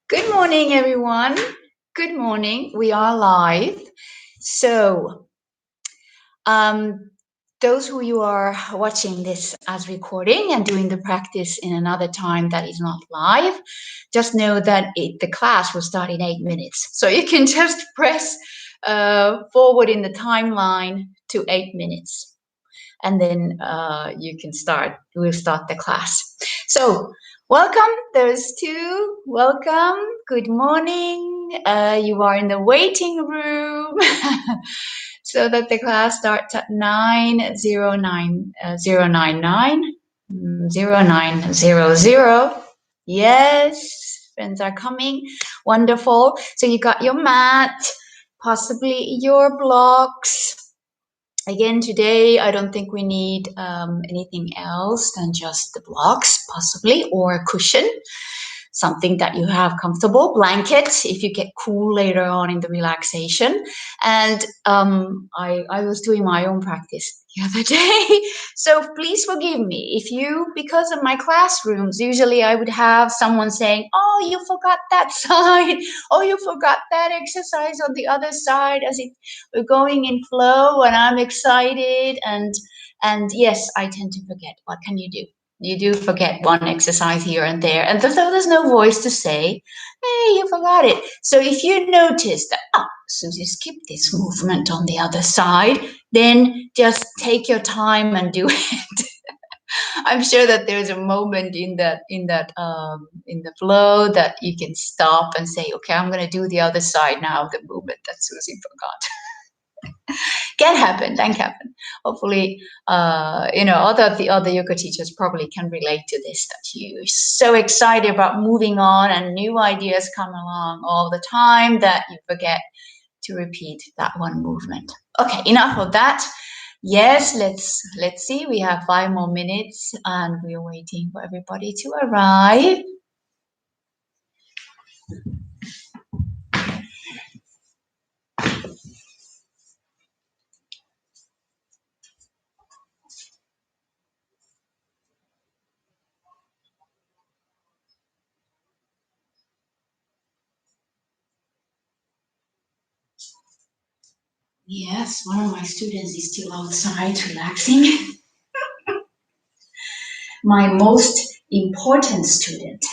Good morning, everyone. Good morning. We are live. So, those who you are watching this as recording and doing the practice in another time that is not live, just know that the class will start in 8 minutes. So you can just press forward in the timeline to 8 minutes. And then you can start. We'll start the class. So welcome, those two. Welcome. Good morning. You are in the waiting room. So that the class starts at 0900. Yes, friends are coming. Wonderful. So you got your mat, possibly your blocks. Again, today, I don't think we need anything else than just the blocks, possibly, or a cushion, something that you have comfortable, blanket, if you get cool later on in the relaxation. And I was doing my own practice the other day, so please forgive me if you, because of my classrooms, usually I would have someone saying, oh, you forgot that side, oh, you forgot that exercise on the other side, as if we're going in flow and I'm excited, and yes, I tend to forget. What can you do? You do forget one exercise here and there, and so there's no voice to say, hey, you forgot it. So if you notice that, oh, Suzie skipped this movement on the other side, then just take your time and do it. I'm sure that there's a moment in the flow that you can stop and say, okay, I'm going to do the other side now of the movement that Suzie forgot. Can happen. Hopefully, the other yoga teachers probably can relate to this, that you're so excited about moving on and new ideas come along all the time that you forget to repeat that one movement. Okay, enough of that. Yes, let's see. We have 5 more minutes and we're waiting for everybody to arrive. Yes, one of my students is still outside relaxing. My most important student.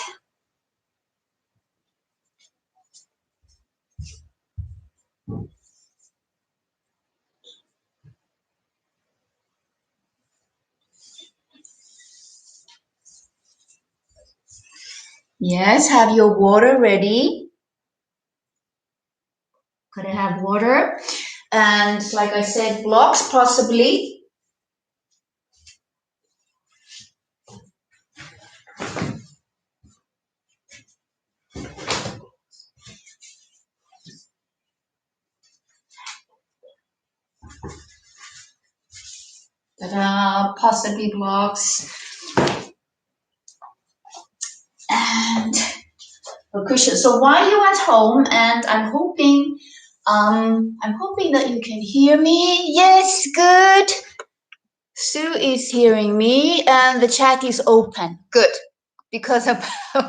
Yes, have your water ready. Gotta have water. And like I said, blocks possibly. Ta-da, possibly blocks. And a cushion. So while you're at home, and I'm hoping that you can hear me. Yes, good. Sue is hearing me, and the chat is open. Good. Because at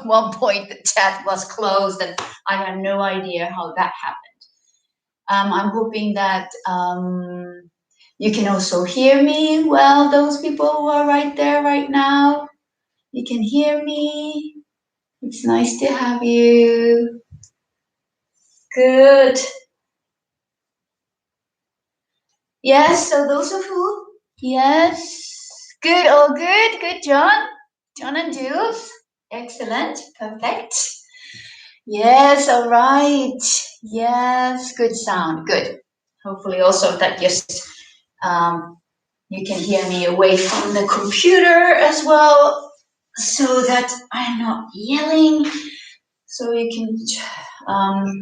one point the chat was closed, and I had no idea how that happened. I'm hoping that you can also hear me well, those people who are right there right now. You can hear me. It's nice to have you. Good. Yes, so those of you, yes. Good, all good. Good, John. John and Jules. Excellent. Perfect. Yes, all right. Yes, good sound. Good. Hopefully also that just you can hear me away from the computer as well, so that I'm not yelling. So you can,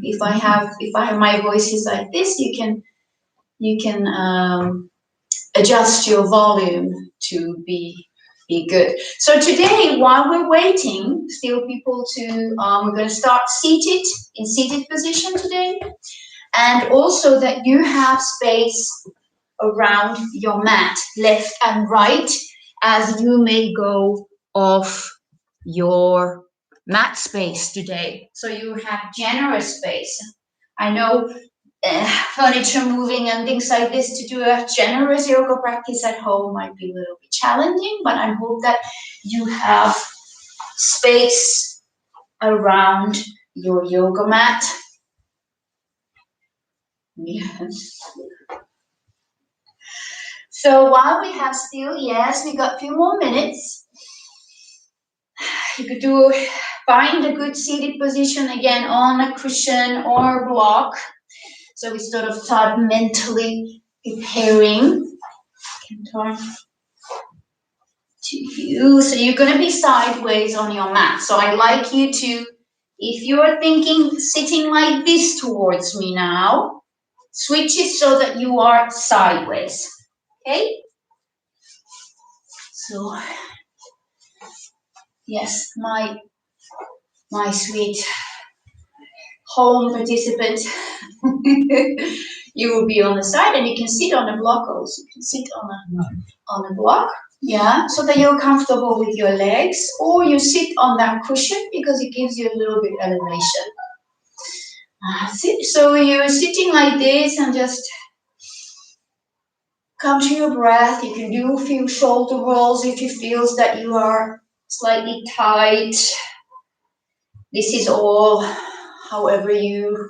if I have my voices like this, you can adjust your volume to be good. So today, while we're waiting, still people to, we're going to start in seated position today, and also that you have space around your mat, left and right, as you may go off your mat space today. So you have generous space. I know furniture moving and things like this, to do a generous yoga practice at home might be a little bit challenging, but I hope that you have space around your yoga mat. Yes. So while we have still, yes, we got a few more minutes. You could find a good seated position again on a cushion or a block. So we sort of start mentally preparing. To you. So you're going to be sideways on your mat. So I'd like you to, if you're thinking sitting like this towards me now, switch it so that you are sideways. Okay? So, yes, my sweet home participant, you will be on the side and you can sit on a block also. You can sit on a block. Yeah, so that you're comfortable with your legs, or you sit on that cushion because it gives you a little bit elevation. So you're sitting like this and just come to your breath. You can do a few shoulder rolls if you feel that you are slightly tight. This is all however you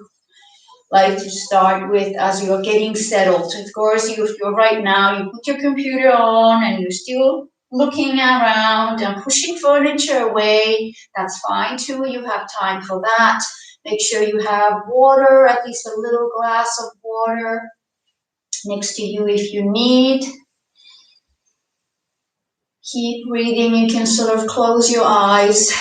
like to start with as you're getting settled. Of course, if you're right now, you put your computer on and you're still looking around and pushing furniture away, that's fine too. You have time for that. Make sure you have water, at least a little glass of water next to you if you need. Keep breathing. You can sort of close your eyes.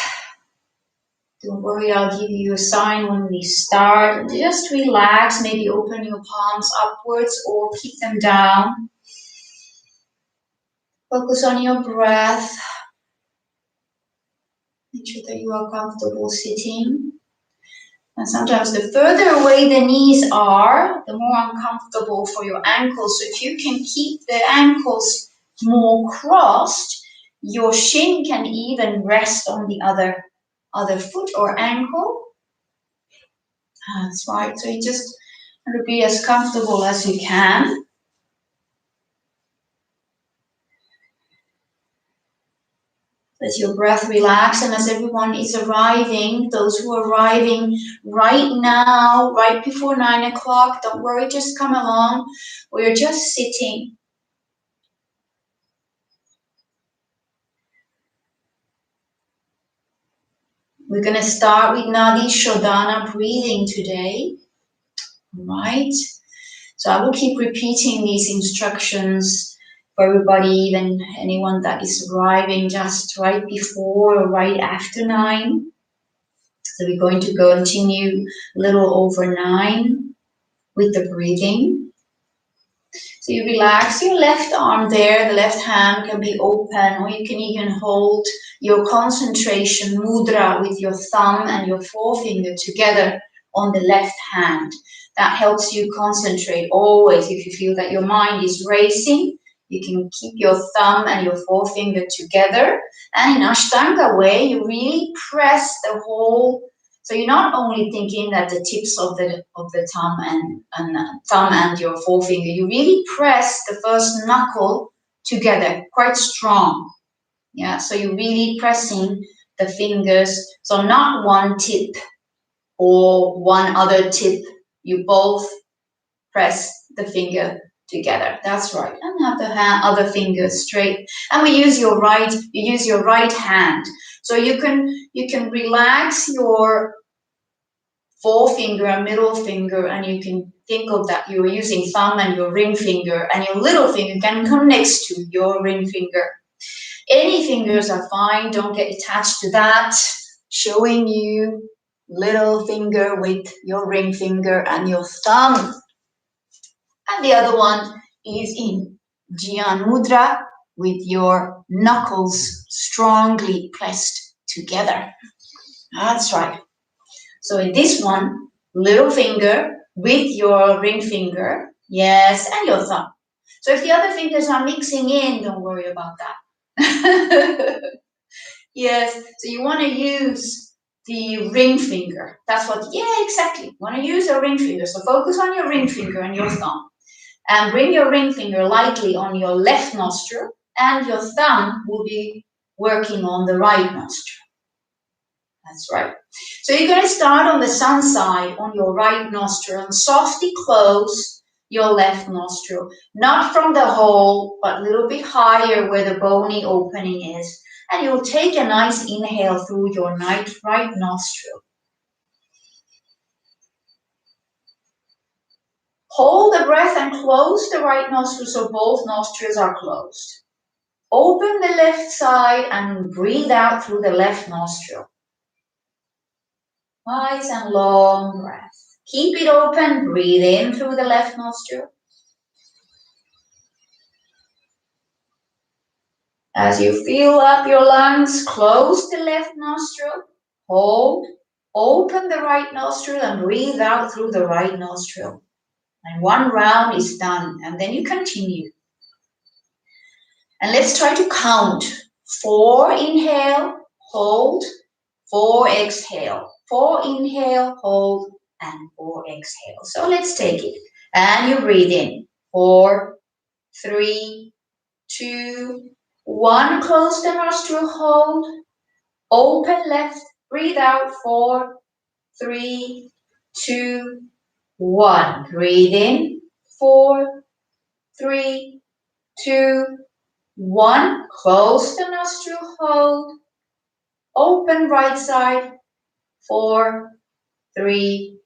Don't worry, I'll give you a sign when we start. Just relax, maybe open your palms upwards or keep them down. Focus on your breath. Make sure that you are comfortable sitting. And sometimes the further away the knees are, the more uncomfortable for your ankles. So if you can keep the ankles more crossed, your shin can even rest on the other foot or ankle. That's right. So you just want to be as comfortable as you can. Let your breath relax, and as everyone is arriving, those who are arriving right now, right before 9 o'clock, don't worry, just come along. We're just sitting. We're going to start with Nadi Shodhana breathing today. All right. So I will keep repeating these instructions for everybody, even anyone that is arriving just right before or right after 9. So we're going to continue a little over 9 with the breathing. So you relax your left arm there, the left hand can be open, or you can even hold your concentration mudra with your thumb and your forefinger together on the left hand. That helps you concentrate always. If you feel that your mind is racing, you can keep your thumb and your forefinger together. And in Ashtanga way, you really press the whole. So you're not only thinking that the tips of the thumb and your forefinger, you really press the first knuckle together, quite strong. Yeah, so you're really pressing the fingers. So not one tip or one other tip. You both press the finger together. That's right. And have the other finger straight. And you use your right hand. So you can relax your forefinger and middle finger, and you can think of that you're using thumb and your ring finger, and your little finger can come next to your ring finger. Any fingers are fine. Don't get attached to that. Showing you little finger with your ring finger and your thumb. And the other one is in Jnana Mudra with your knuckles strongly pressed together. That's right. So in this one, little finger with your ring finger, yes, and your thumb. So if the other fingers are mixing in, don't worry about that. Yes, so you want to use the ring finger. That's what, yeah, exactly. You want to use a ring finger. So focus on your ring finger and your thumb. And bring your ring finger lightly on your left nostril, and your thumb will be working on the right nostril. That's right. So you're going to start on the sun side on your right nostril and softly close your left nostril. Not from the hole, but a little bit higher where the bony opening is. And you'll take a nice inhale through your right nostril. Hold the breath and close the right nostril so both nostrils are closed. Open the left side and breathe out through the left nostril. Nice and long breath. Keep it open. Breathe in through the left nostril. As you fill up your lungs, close the left nostril. Hold. Open the right nostril and breathe out through the right nostril. And one round is done. And then you continue. And let's try to count. 4 inhale, hold, 4 exhale. 4 inhale, hold, and 4 exhale. So let's take it. And you breathe in. 4, 3, 2, 1. Close the nostril, hold. Open left, breathe out. 4, 3, 2, 1. Breathe in. 4, 3, 2, 1. Close the nostril, hold. Open right side. 4, 3,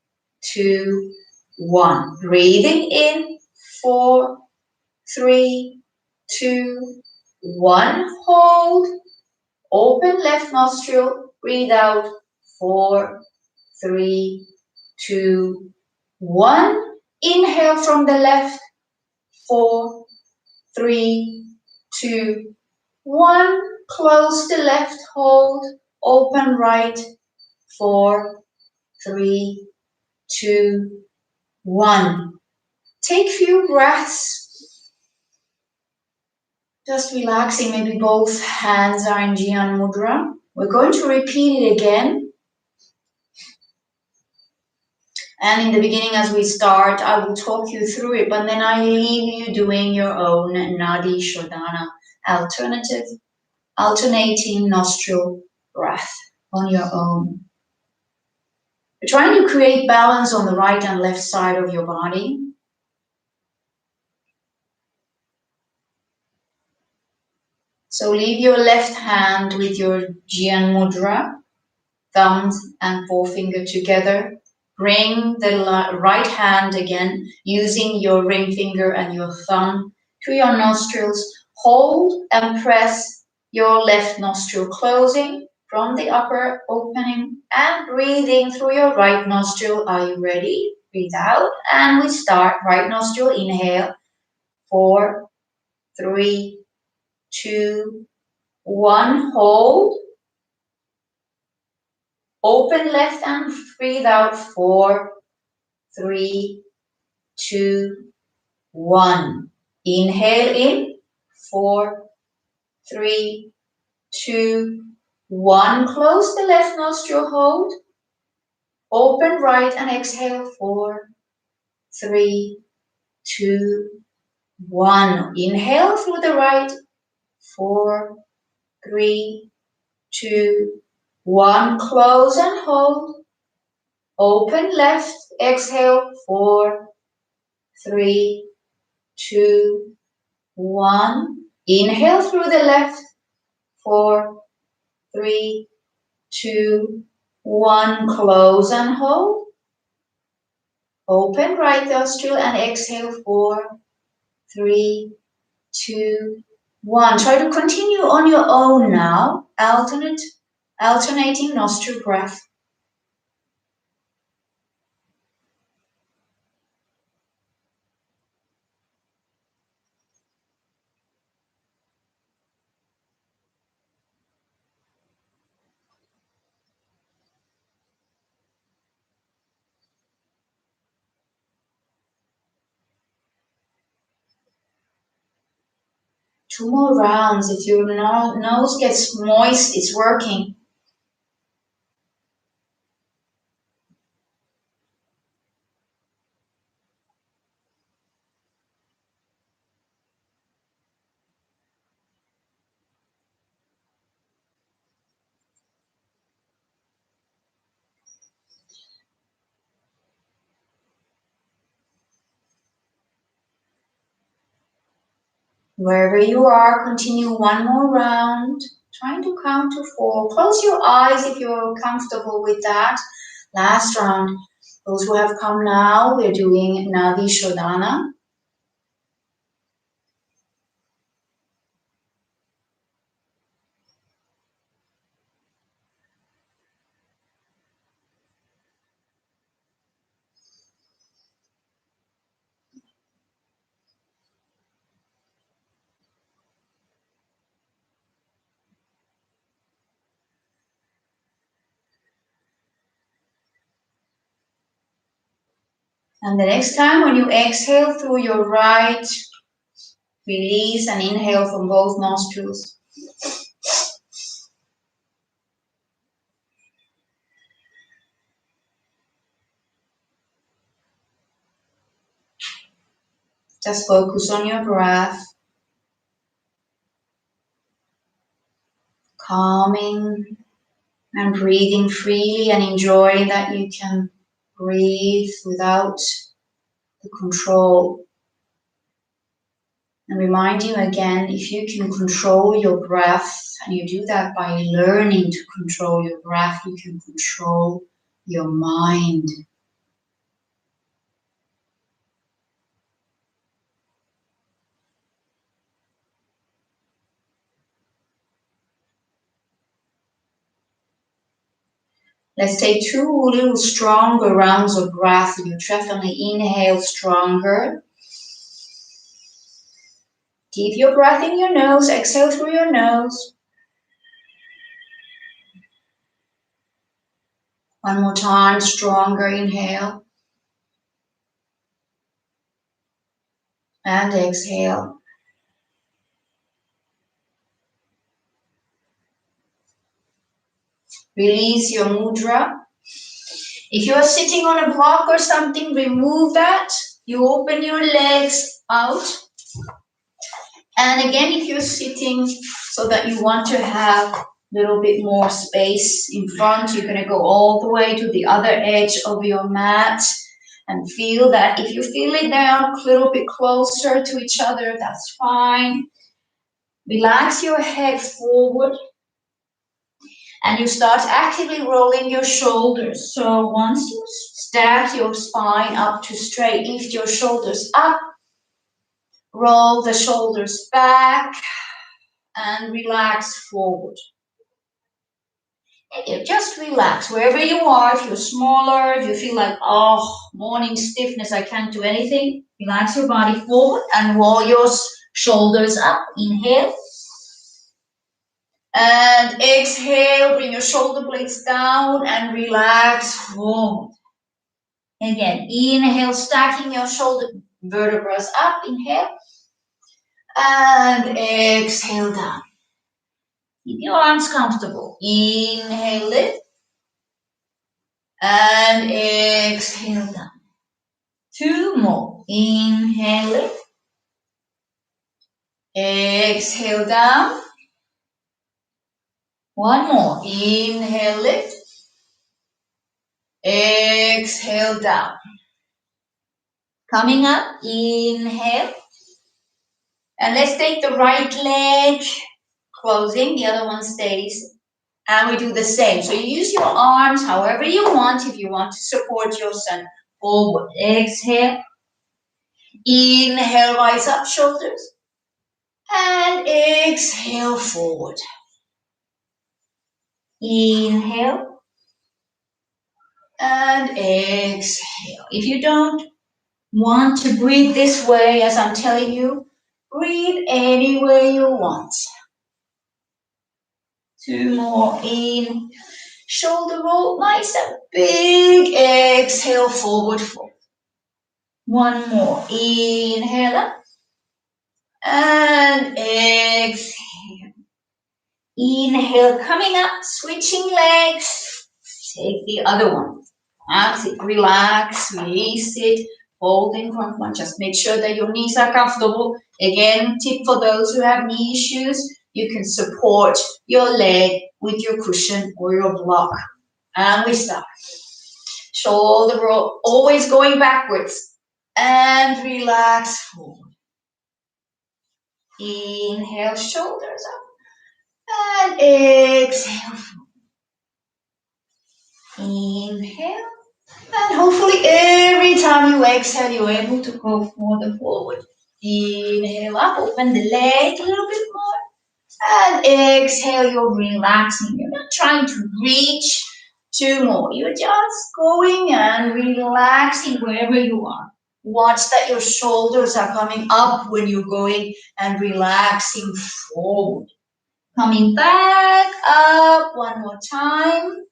2, 1. Breathing in. 4, 3, 2, 1. Hold. Open left nostril. Breathe out. 4, 3, 2, 1. Inhale from the left. 4, 3, 2, 1. Close the left. Hold. Open right. 4, 3, 2, 1. Take few breaths. Just relaxing. Maybe both hands are in Jnana Mudra. We're going to repeat it again. And in the beginning, as we start, I will talk you through it, but then I leave you doing your own Nadi Shodhana alternating nostril breath on your own. We're trying to create balance on the right and left side of your body. So leave your left hand with your Jnana Mudra, thumbs and forefinger together. Bring the right hand again, using your ring finger and your thumb to your nostrils. Hold and press your left nostril closing from the upper opening and breathing through your right nostril. Are you ready? Breathe out and we start. Right nostril, inhale. 4, 3, 2, 1. Hold. Open left and breathe out. 4, 3, 2, 1. Inhale in. 4, 3, 2, 1. Close the left nostril. Hold. Open right and exhale. 4, 3, 2, 1. Inhale through the right. 4, 3, 2, 1. Close and hold. Open left. Exhale. 4, 3, 2, 1. Inhale through the left. 4, 3, 2, 1. Close and hold. Open right nostril and exhale. 4, 3, 2, 1. Try to continue on your own now. Alternating nostril breath. 2 more rounds. If your nose gets moist, it's working. Wherever you are, continue 1 more round. Trying to count to 4. Close your eyes if you're comfortable with that. Last round. Those who have come now, we're doing Nadi Shodhana. And the next time when you exhale through your right, release and inhale from both nostrils. Just focus on your breath, calming and breathing freely, and enjoy that you can breathe without the control. And remind you again, if you can control your breath, and you do that by learning to control your breath, you can control your mind. Let's take 2 little stronger rounds of breath. You definitely inhale stronger. Keep your breath in your nose. Exhale through your nose. 1 more time, stronger inhale. And exhale. Release your mudra. If you are sitting on a block or something, remove that. You open your legs out. And again, if you're sitting so that you want to have a little bit more space in front, you're going to go all the way to the other edge of your mat and feel that. If you feel it now a little bit closer to each other, that's fine. Relax your head forward. And you start actively rolling your shoulders. So once you stack your spine up to straight, lift your shoulders up, roll the shoulders back, and relax forward. And just relax wherever you are. If you're smaller, if you feel like, oh, morning stiffness, I can't do anything, relax your body forward and roll your shoulders up. Inhale. And exhale, bring your shoulder blades down and relax forward. Again, inhale, stacking your shoulder vertebrae up, inhale. And exhale down. Keep your arms comfortable. Inhale, lift. And exhale down. 2 more. Inhale, lift. Exhale down. 1 more. Inhale, lift. Exhale down. Coming up, inhale. And let's take the right leg, closing, the other one stays. And we do the same. So you use your arms however you want. If you want to support yourself, forward. Exhale. Inhale, rise up, shoulders. And exhale, forward. Inhale. And exhale. If you don't want to breathe this way, as I'm telling you, breathe any way you want. 2 more. In. Shoulder roll, nice and big. Exhale, forward fold. 1 more. Inhale up. And exhale. Inhale, coming up, switching legs. Take the other one. That's it. Relax, release it. Hold in front one. Just make sure that your knees are comfortable. Again, tip for those who have knee issues, you can support your leg with your cushion or your block. And we start. Shoulder roll, always going backwards. And relax forward. Inhale, shoulders up. And exhale. Inhale. And hopefully every time you exhale, you're able to go further forward. Inhale up, open the leg a little bit more. And exhale, you're relaxing. You're not trying to reach two more. You're just going and relaxing wherever you are. Watch that your shoulders are coming up when you're going and relaxing forward. Coming back up one more time.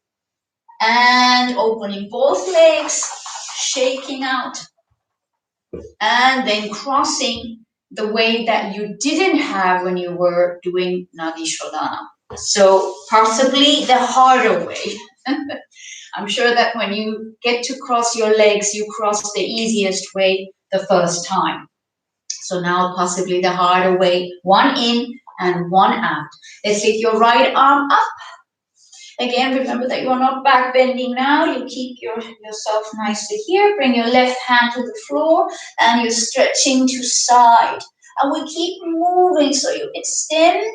And opening both legs, shaking out. And then crossing the way that you didn't have when you were doing Nadi Shodhana. So possibly the harder way. I'm sure that when you get to cross your legs, you cross the easiest way the first time. So now possibly the harder way, one in and one out. Let's lift your right arm up. Again, remember that you're not back bending now. You keep yourself nicely here. Bring your left hand to the floor and you're stretching to side. And we keep moving so you extend.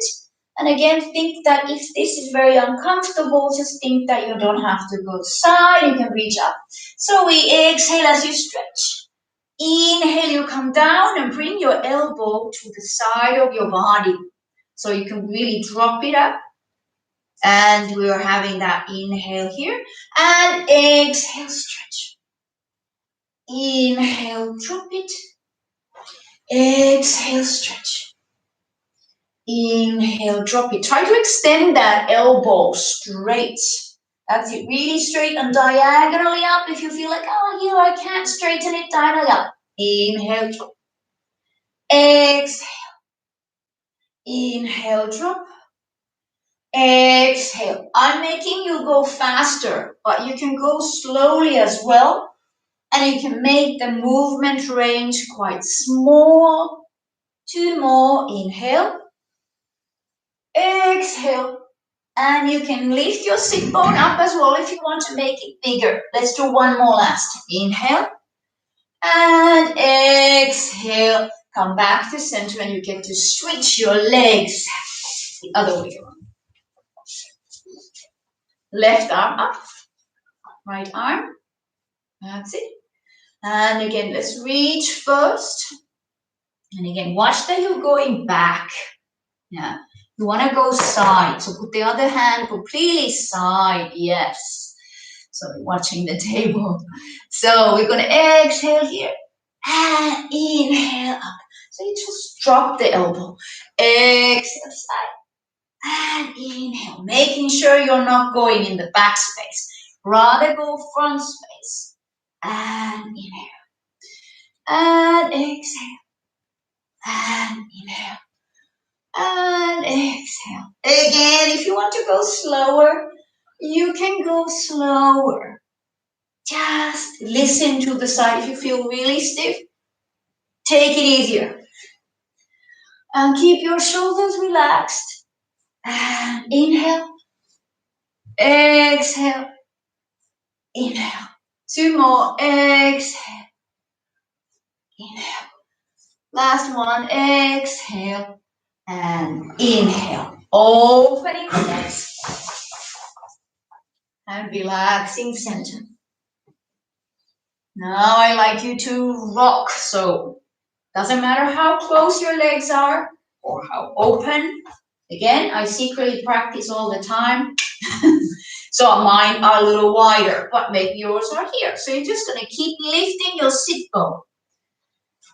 And again, think that if this is very uncomfortable, just think that you don't have to go side. You can reach up. So we exhale as you stretch. Inhale, you come down and bring your elbow to the side of your body. So you can really drop it up. And we are having that inhale here. And exhale, stretch. Inhale, drop it. Exhale, stretch. Inhale, drop it. Try to extend that elbow straight. That's it. Really straight and diagonally up. If you feel like, oh, here I can't straighten it diagonally up. Inhale, drop. Exhale. Inhale, drop. Exhale. I'm making you go faster, but you can go slowly as well. And you can make the movement range quite small. Two more. Inhale. Exhale. And you can lift your sit bone up as well if you want to make it bigger. Let's do one more last. Inhale. And exhale. Come back to center and you get to switch your legs the other way around. Left arm up. Right arm. That's it. And again, let's reach first. And again, watch that you're going back. Yeah. You want to go side. So put the other hand completely side. Yes. So watching the table. So we're going to exhale here. And inhale up. So you just drop the elbow. Exhale side. And inhale. Making sure you're not going in the back space. Rather go front space. And inhale. And exhale. And inhale. And exhale. Again, if you want to go slower, you can go slower. Just listen to the side. If you feel really stiff, take it easier. And keep your shoulders relaxed. And inhale. Exhale. Inhale. Two more. Exhale. Inhale. Last one. Exhale. And inhale. Opening the legs. And relaxing center. Now I like you to rock. So doesn't matter how close your legs are or how open. Again, I secretly practice all the time. So mine are a little wider, but maybe yours are here. So you're just going to keep lifting your sit bone.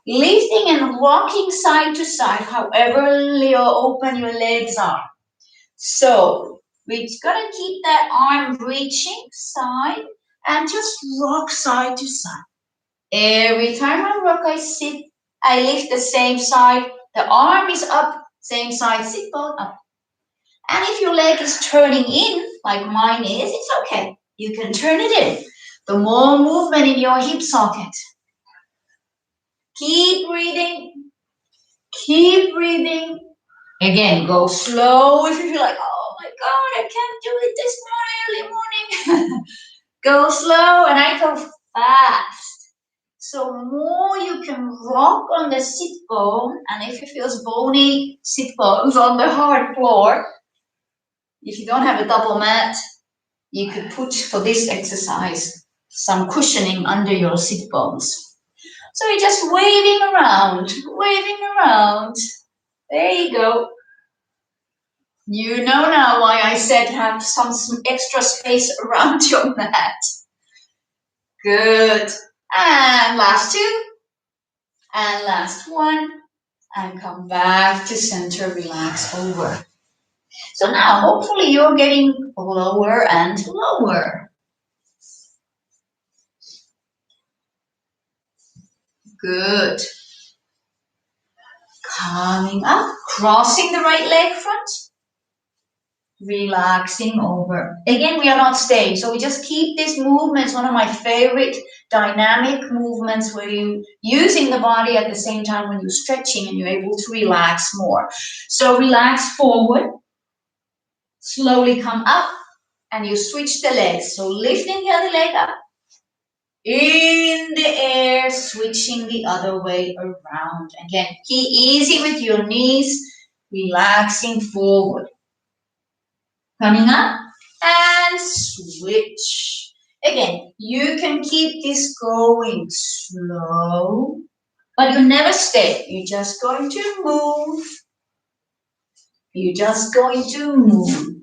Lifting and rocking side to side, however open your legs are. So we're going to keep that arm reaching side and just rock side to side. Every time I rock, I sit, I lift the same side, The arm is up, same side, sit bone up. And if your leg is turning in, like mine is, it's okay. You can turn it in. The more movement in your hip socket. Keep breathing. Keep breathing. Again, go slow if you feel like, oh my God, I can't do it this morning, early morning. Go slow, and I go fast. So more you can rock on the sit bone, and if it feels bony sit bones on the hard floor, if you don't have a double mat, you could put, for this exercise, some cushioning under your sit bones. So you're just waving around, waving around. There you go. You know now why I said have some extra space around your mat. Good. And last two. And last one. And come back to center, relax over. So now hopefully you're getting lower and lower. Good. Coming up, crossing the right leg front. Relaxing over. Again, we are not staying, so we just keep this movement. It's one of my favorite dynamic movements where you're using the body at the same time when you're stretching and you're able to relax more. So relax forward, slowly come up, and you switch the legs. So lifting the other leg up, in the air, switching the other way around. Again, keep easy with your knees, relaxing forward. Coming up and switch. Again, you can keep this going slow, but you never stay. You're just going to move. You're just going to move.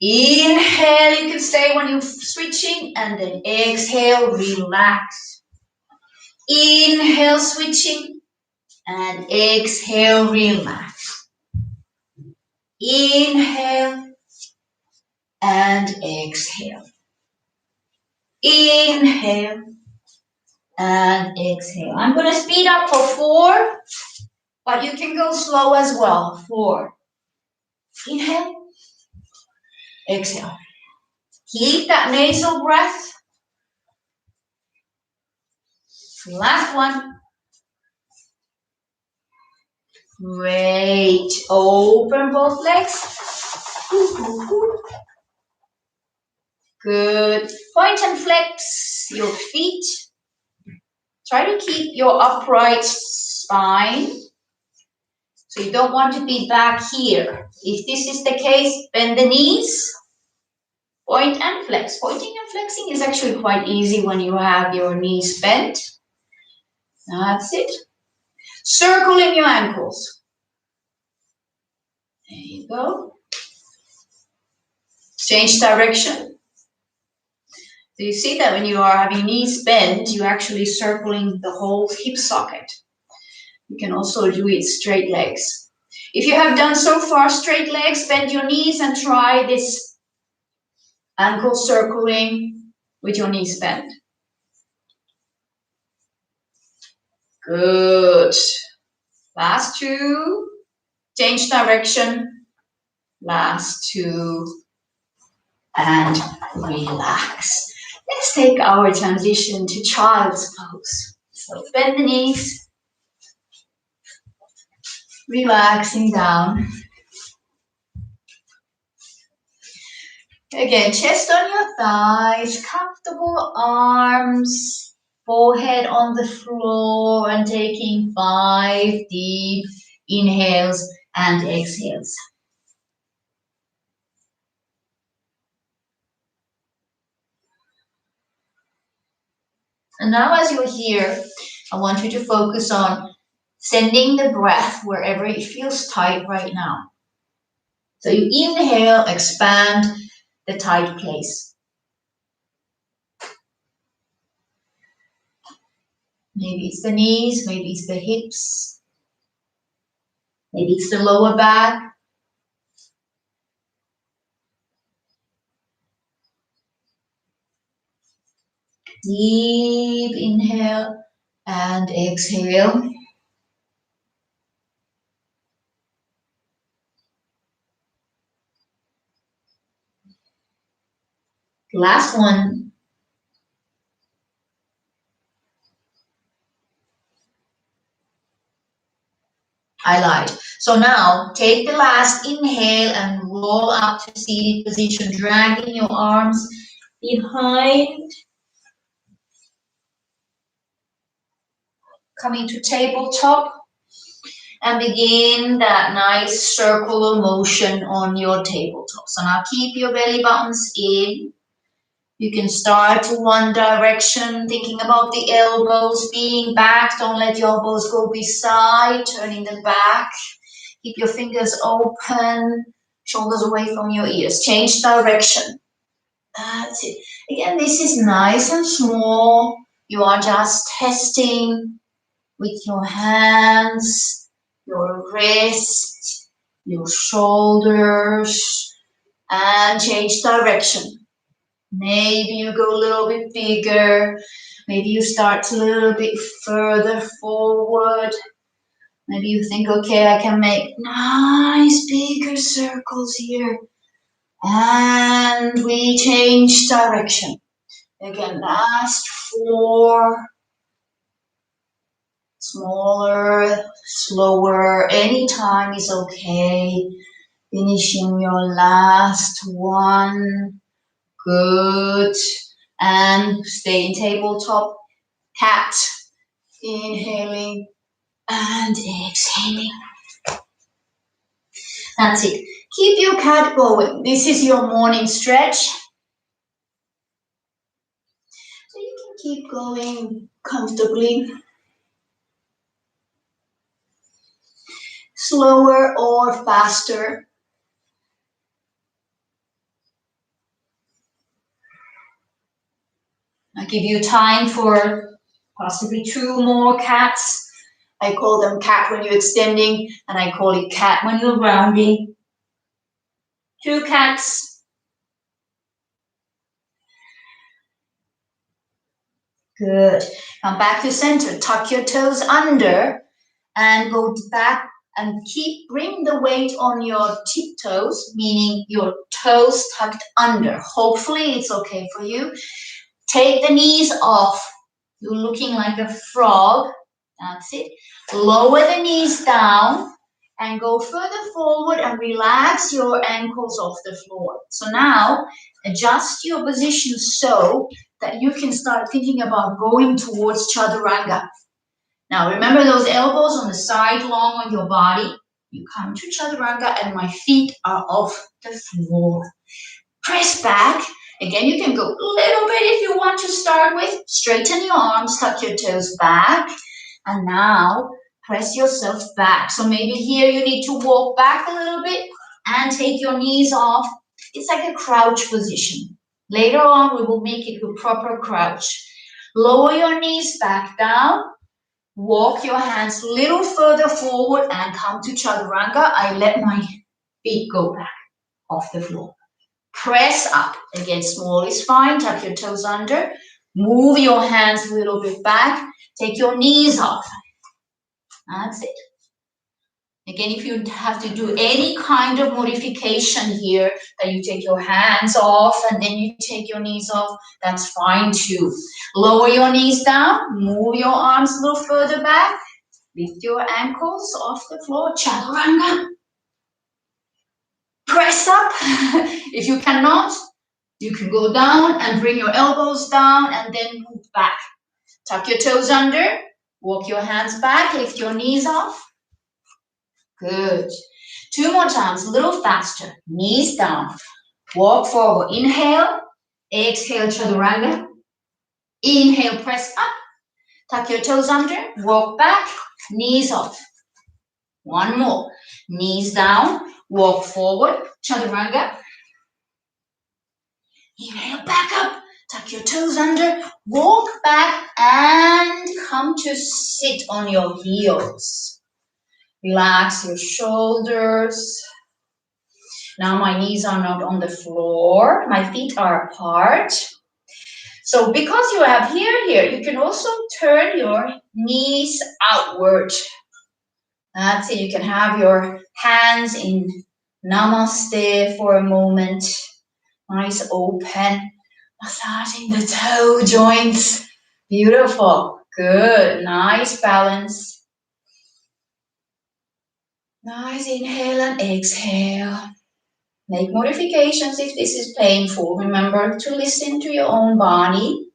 Inhale, you can stay when you're switching, and then exhale, relax. Inhale, switching, and exhale, relax. Inhale, and exhale. Inhale and exhale. I'm going to speed up for 4, but you can go slow as well. 4. Inhale, exhale. Keep that nasal breath. Last one. Great. Open both legs. Good. Point and flex your feet. Try to keep your upright spine. So you don't want to be back here. If this is the case, bend the knees. Point and flex. Pointing and flexing is actually quite easy when you have your knees bent. That's it. Circling your ankles. There you go. Change direction. So you see that when you are having knees bent, you're actually circling the whole hip socket. You can also do it straight legs. If you have done so far straight legs, bend your knees and try this ankle circling with your knees bent. Good. Last 2. Change direction. Last 2. And relax. Let's take our transition to child's pose. So bend the knees. Relaxing down. Again, chest on your thighs, comfortable arms, forehead on the floor, and taking 5 deep inhales and exhales. And now as you're here, I want you to focus on sending the breath wherever it feels tight right now. So you inhale, expand the tight place. Maybe it's the knees, maybe it's the hips, maybe it's the lower back. Deep inhale and exhale. Last one. I lied. So now take the last inhale and roll up to seated position, dragging your arms behind. Coming to tabletop. And begin that nice circular motion on your tabletop. So now keep your belly buttons in. You can start to one direction, thinking about the elbows being back. Don't let your elbows go beside, turning them back. Keep your fingers open, shoulders away from your ears. Change direction. That's it. Again, this is nice and small. You are just testing with your hands, your wrist, your shoulders, and change direction. Maybe you go a little bit bigger. Maybe you start a little bit further forward. Maybe you think, okay, I can make nice bigger circles here. And we change direction. Again, last 4. Smaller, slower, any time is okay. Finishing your last one. Good. And stay in tabletop. Cat. Inhaling and exhaling. That's it. Keep your cat going. This is your morning stretch. So you can keep going comfortably. Slower or faster. I give you time for possibly 2 more cats. I call them cat when you're extending, and I call it cat when you're rounding. 2 cats. Good. Come back to center. Tuck your toes under and go back and bring the weight on your tiptoes, meaning your toes tucked under. Hopefully it's okay for you. Take the knees off. You're looking like a frog. That's it. Lower the knees down and go further forward and relax your ankles off the floor. So now adjust your position so that you can start thinking about going towards chaturanga. Now remember those elbows on the side long on your body. You come to chaturanga and my feet are off the floor. Press back. Again, you can go a little bit if you want to start with. Straighten your arms, tuck your toes back. And now press yourself back. So maybe here you need to walk back a little bit and take your knees off. It's like a crouch position. Later on, we will make it a proper crouch. Lower your knees back down. Walk your hands a little further forward and come to chaturanga. I let my feet go back off the floor. Press up. Again, small is fine. Tuck your toes under. Move your hands a little bit back. Take your knees off. That's it. Again, if you have to do any kind of modification here, that you take your hands off and then you take your knees off, that's fine too. Lower your knees down. Move your arms a little further back. Lift your ankles off the floor. Chaturanga. Press up. If you cannot, you can go down and bring your elbows down and then move back. Tuck your toes under. Walk your hands back. Lift your knees off. Good. 2 more times, a little faster. Knees down. Walk forward. Inhale. Exhale, chaturanga. Inhale, press up. Tuck your toes under. Walk back. Knees off. 1 more. Knees down. Walk forward. Chaturanga. Inhale, back up. Tuck your toes under. Walk back and come to sit on your heels. Relax your shoulders. Now my knees are not on the floor. My feet are apart. So because you have here, you can also turn your knees outward. That's it. You can have your hands in namaste for a moment. Nice open. Massaging the toe joints. Beautiful. Good. Nice balance. Nice inhale and exhale. Make modifications if this is painful. Remember to listen to your own body.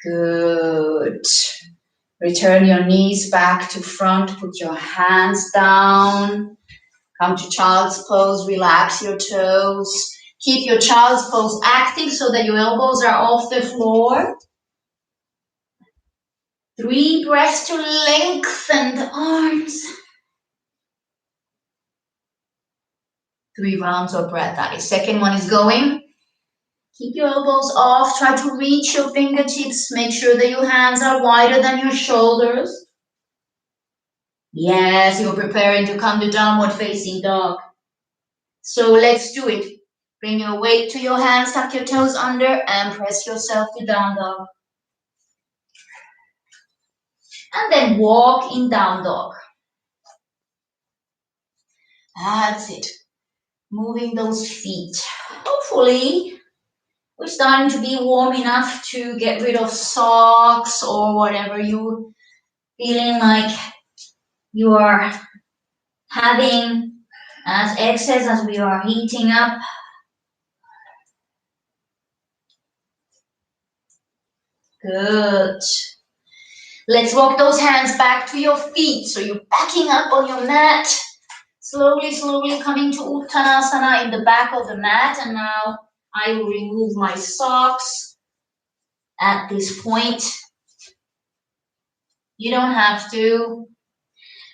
Good. Return your knees back to front. Put your hands down. Come to child's pose. Relax your toes. Keep your child's pose active so that your elbows are off the floor. 3 breaths to lengthen the arms. 3 rounds of breath. That is. Second one is going. Keep your elbows off. Try to reach your fingertips. Make sure that your hands are wider than your shoulders. Yes, you're preparing to come to downward facing dog. So let's do it. Bring your weight to your hands, tuck your toes under, and press yourself to down dog. And then walk in down dog. That's it. Moving those feet. Hopefully, we're starting to be warm enough to get rid of socks or whatever you feeling like you are having as excess as we are heating up. Good. Let's walk those hands back to your feet. So you're backing up on your mat. Slowly, slowly coming to Uttanasana in the back of the mat. And now I will remove my socks at this point. You don't have to.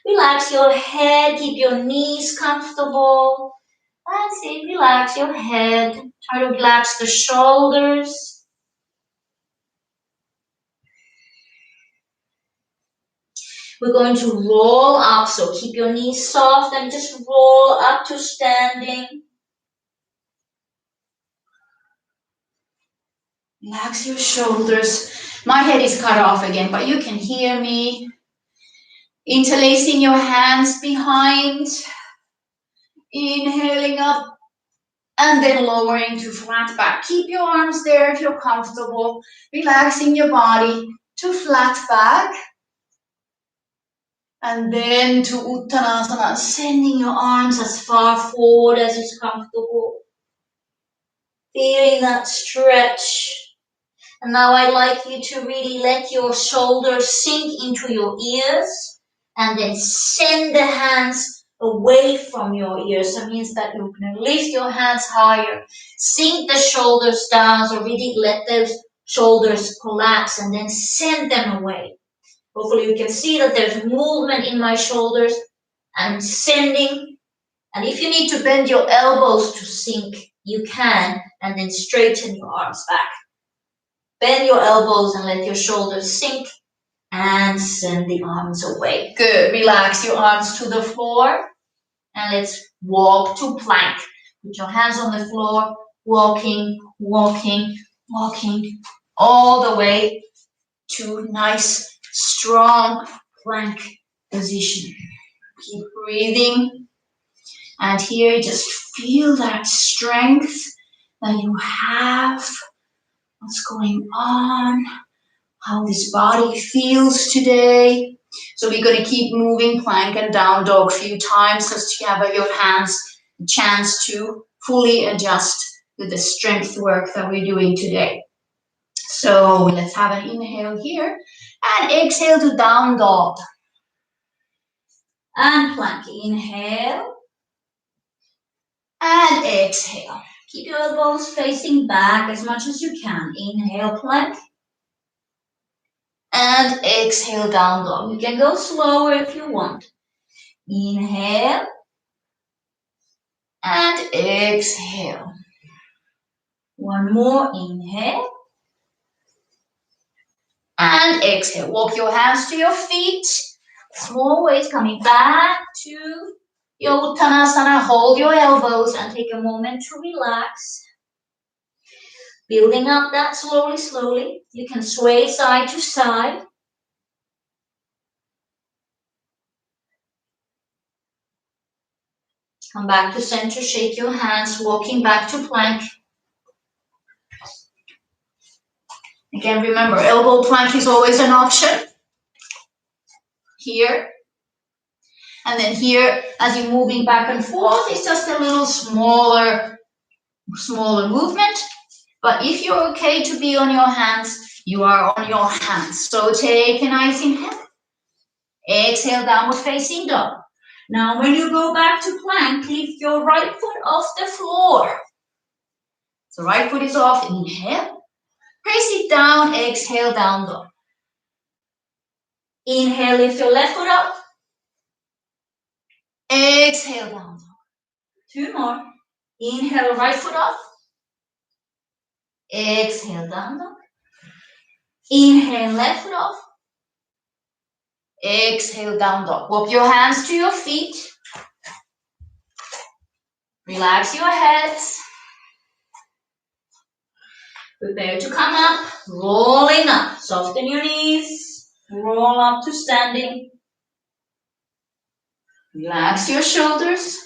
Relax your head. Keep your knees comfortable. That's it. Relax your head. Try to relax the shoulders. We're going to roll up, so keep your knees soft and just roll up to standing. Relax your shoulders. My head is cut off again, but you can hear me. Interlacing your hands behind. Inhaling up and then lowering to flat back. Keep your arms there if you're comfortable. Relaxing your body to flat back. And then to Uttanasana, sending your arms as far forward as is comfortable. Feeling that stretch. And now I'd like you to really let your shoulders sink into your ears and then send the hands away from your ears. That means that you're going to lift your hands higher, sink the shoulders down, so really let those shoulders collapse and then send them away. Hopefully you can see that there's movement in my shoulders. I'm sending, and if you need to bend your elbows to sink, you can, and then straighten your arms back. Bend your elbows and let your shoulders sink and send the arms away. Good. Relax your arms to the floor and let's walk to plank. Put your hands on the floor, walking, walking, walking all the way to nice, strong plank position. Keep breathing. And here, just feel that strength that you have. What's going on? How this body feels today. So we're going to keep moving plank and down dog a few times just to give your hands a chance to fully adjust to the strength work that we're doing today. So let's have an inhale here and exhale to down dog. And plank. Inhale and exhale. Keep your elbows facing back as much as you can. Inhale, plank. And exhale, down dog. You can go slower if you want. Inhale. And exhale. One more. Inhale. And exhale. Walk your hands to your feet. Small weight coming back to your Uttanasana. Hold your elbows and take a moment to relax. Building up that slowly, slowly. You can sway side to side. Come back to center, shake your hands, walking back to plank. Again, remember, elbow plank is always an option. Here. And then here, as you're moving back and forth, it's just a little smaller movement. But if you're okay to be on your hands, you are on your hands. So take a nice inhale. Exhale, downward facing dog. Now, when you go back to plank, lift your right foot off the floor. So right foot is off, inhale. Press it down, exhale, down dog. Inhale, lift your left foot up. Exhale, down dog. 2 more. Inhale, right foot up. Exhale, down dog. Inhale, left foot off. Exhale, down dog. Walk your hands to your feet. Relax your heads. Prepare to come up, rolling up. Soften your knees. Roll up to standing. Relax your shoulders.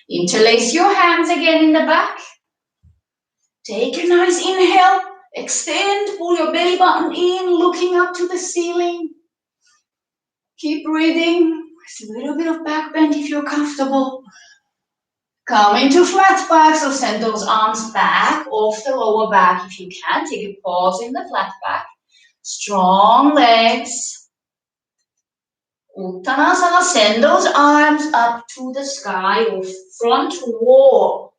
Interlace your hands again in the back. Take a nice inhale. Extend, pull your belly button in, looking up to the ceiling. Keep breathing. Just a little bit of back bend if you're comfortable. Come into flat back, so send those arms back off the lower back if you can. Take a pause in the flat back. Strong legs. Uttanasana, send those arms up to the sky or front wall.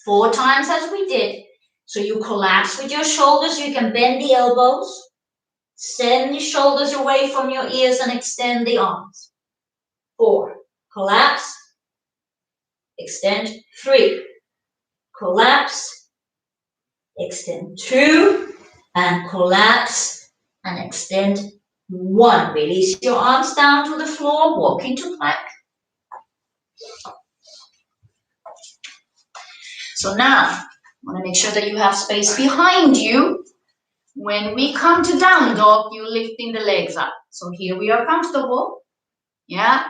4 times as we did. So you collapse with your shoulders, you can bend the elbows. Send the shoulders away from your ears and extend the arms. 4, collapse. Extend. 3, collapse, extend. 2, and collapse, and extend. 1. Release your arms down to the floor, walk into plank. So now, I want to make sure that you have space behind you. When we come to down dog, you're lifting the legs up. So here we are comfortable. Yeah?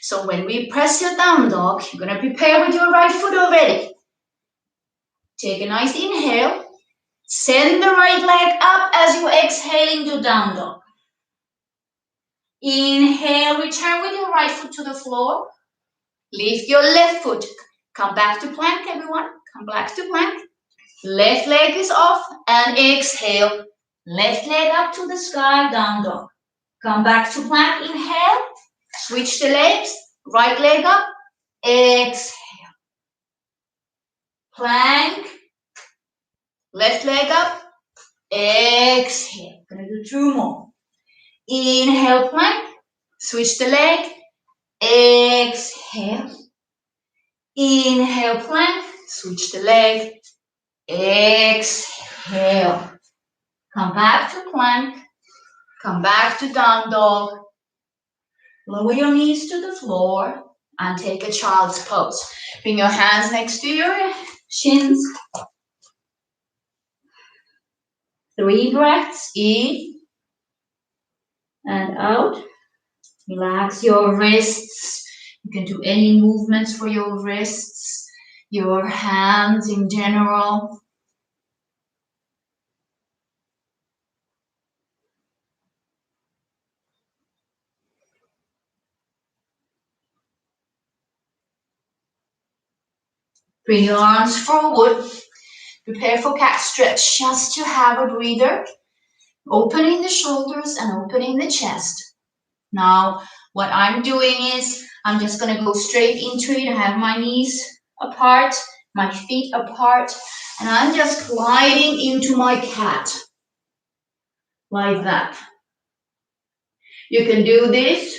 So when we press your down dog, you're going to prepare with your right foot already. Take a nice inhale. Send the right leg up as you exhale into down dog. Inhale, return with your right foot to the floor. Lift your left foot. Come back to plank, everyone. Come back to plank. Left leg is off and exhale. Left leg up to the sky, down dog. Come back to plank, inhale. Switch the legs. Right leg up. Exhale. Plank. Left leg up. Exhale. Gonna do 2 more. Inhale, plank. Switch the leg. Exhale. Inhale, plank. Switch the leg. Exhale. Come back to plank. Come back to down dog. Lower your knees to the floor and take a child's pose. Bring your hands next to your shins. 3 breaths in and out. Relax your wrists. You can do any movements for your wrists, your hands in general. Bring your arms forward. Prepare for cat stretch just to have a breather. Opening the shoulders and opening the chest. Now, what I'm doing is I'm just going to go straight into it. I have my knees apart, my feet apart, and I'm just gliding into my cat. Like that. You can do this,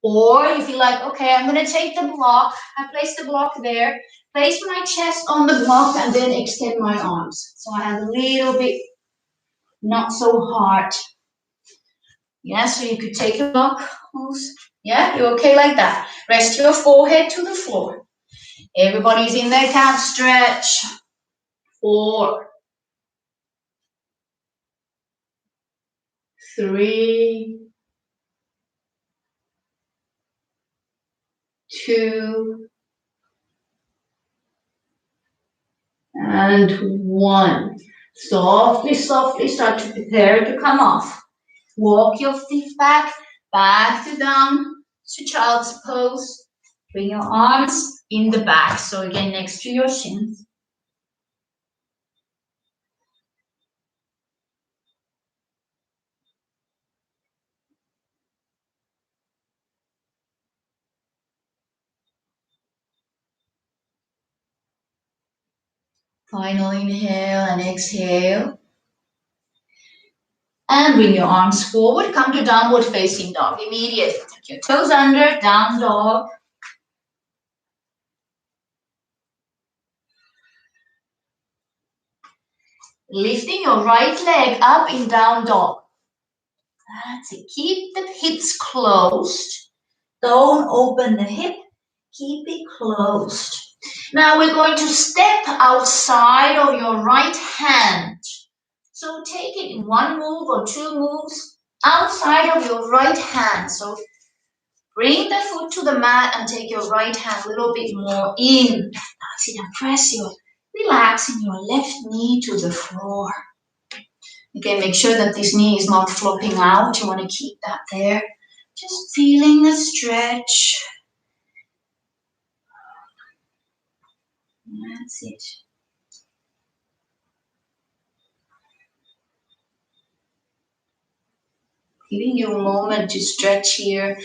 or if you like, okay, I'm going to take the block. I place the block there, place my chest on the block, and then extend my arms. So I have a little bit not so hard. Yeah, so you could take a block. Yeah, you're okay like that. Rest your forehead to the floor. Everybody's in their cat stretch. 4, 3, 2, and 1. Softly, softly start to prepare to come off. Walk your feet back, back to down to child's pose. Bring your arms in the back, so again next to your shins. Final inhale and exhale. And bring your arms forward. Come to downward facing dog immediately. Take your toes under, down dog. Lifting your right leg up in down dog. That's it. Keep the hips closed. Don't open the hip. Keep it closed. Now we're going to step outside of your right hand. So take it in one move or two moves outside of your right hand. So bring the foot to the mat and take your right hand a little bit more in. That's it. And press your, relaxing your left knee to the floor. Again, make sure that this knee is not flopping out. You want to keep that there. Just feeling the stretch. That's it. Giving you a moment to stretch here.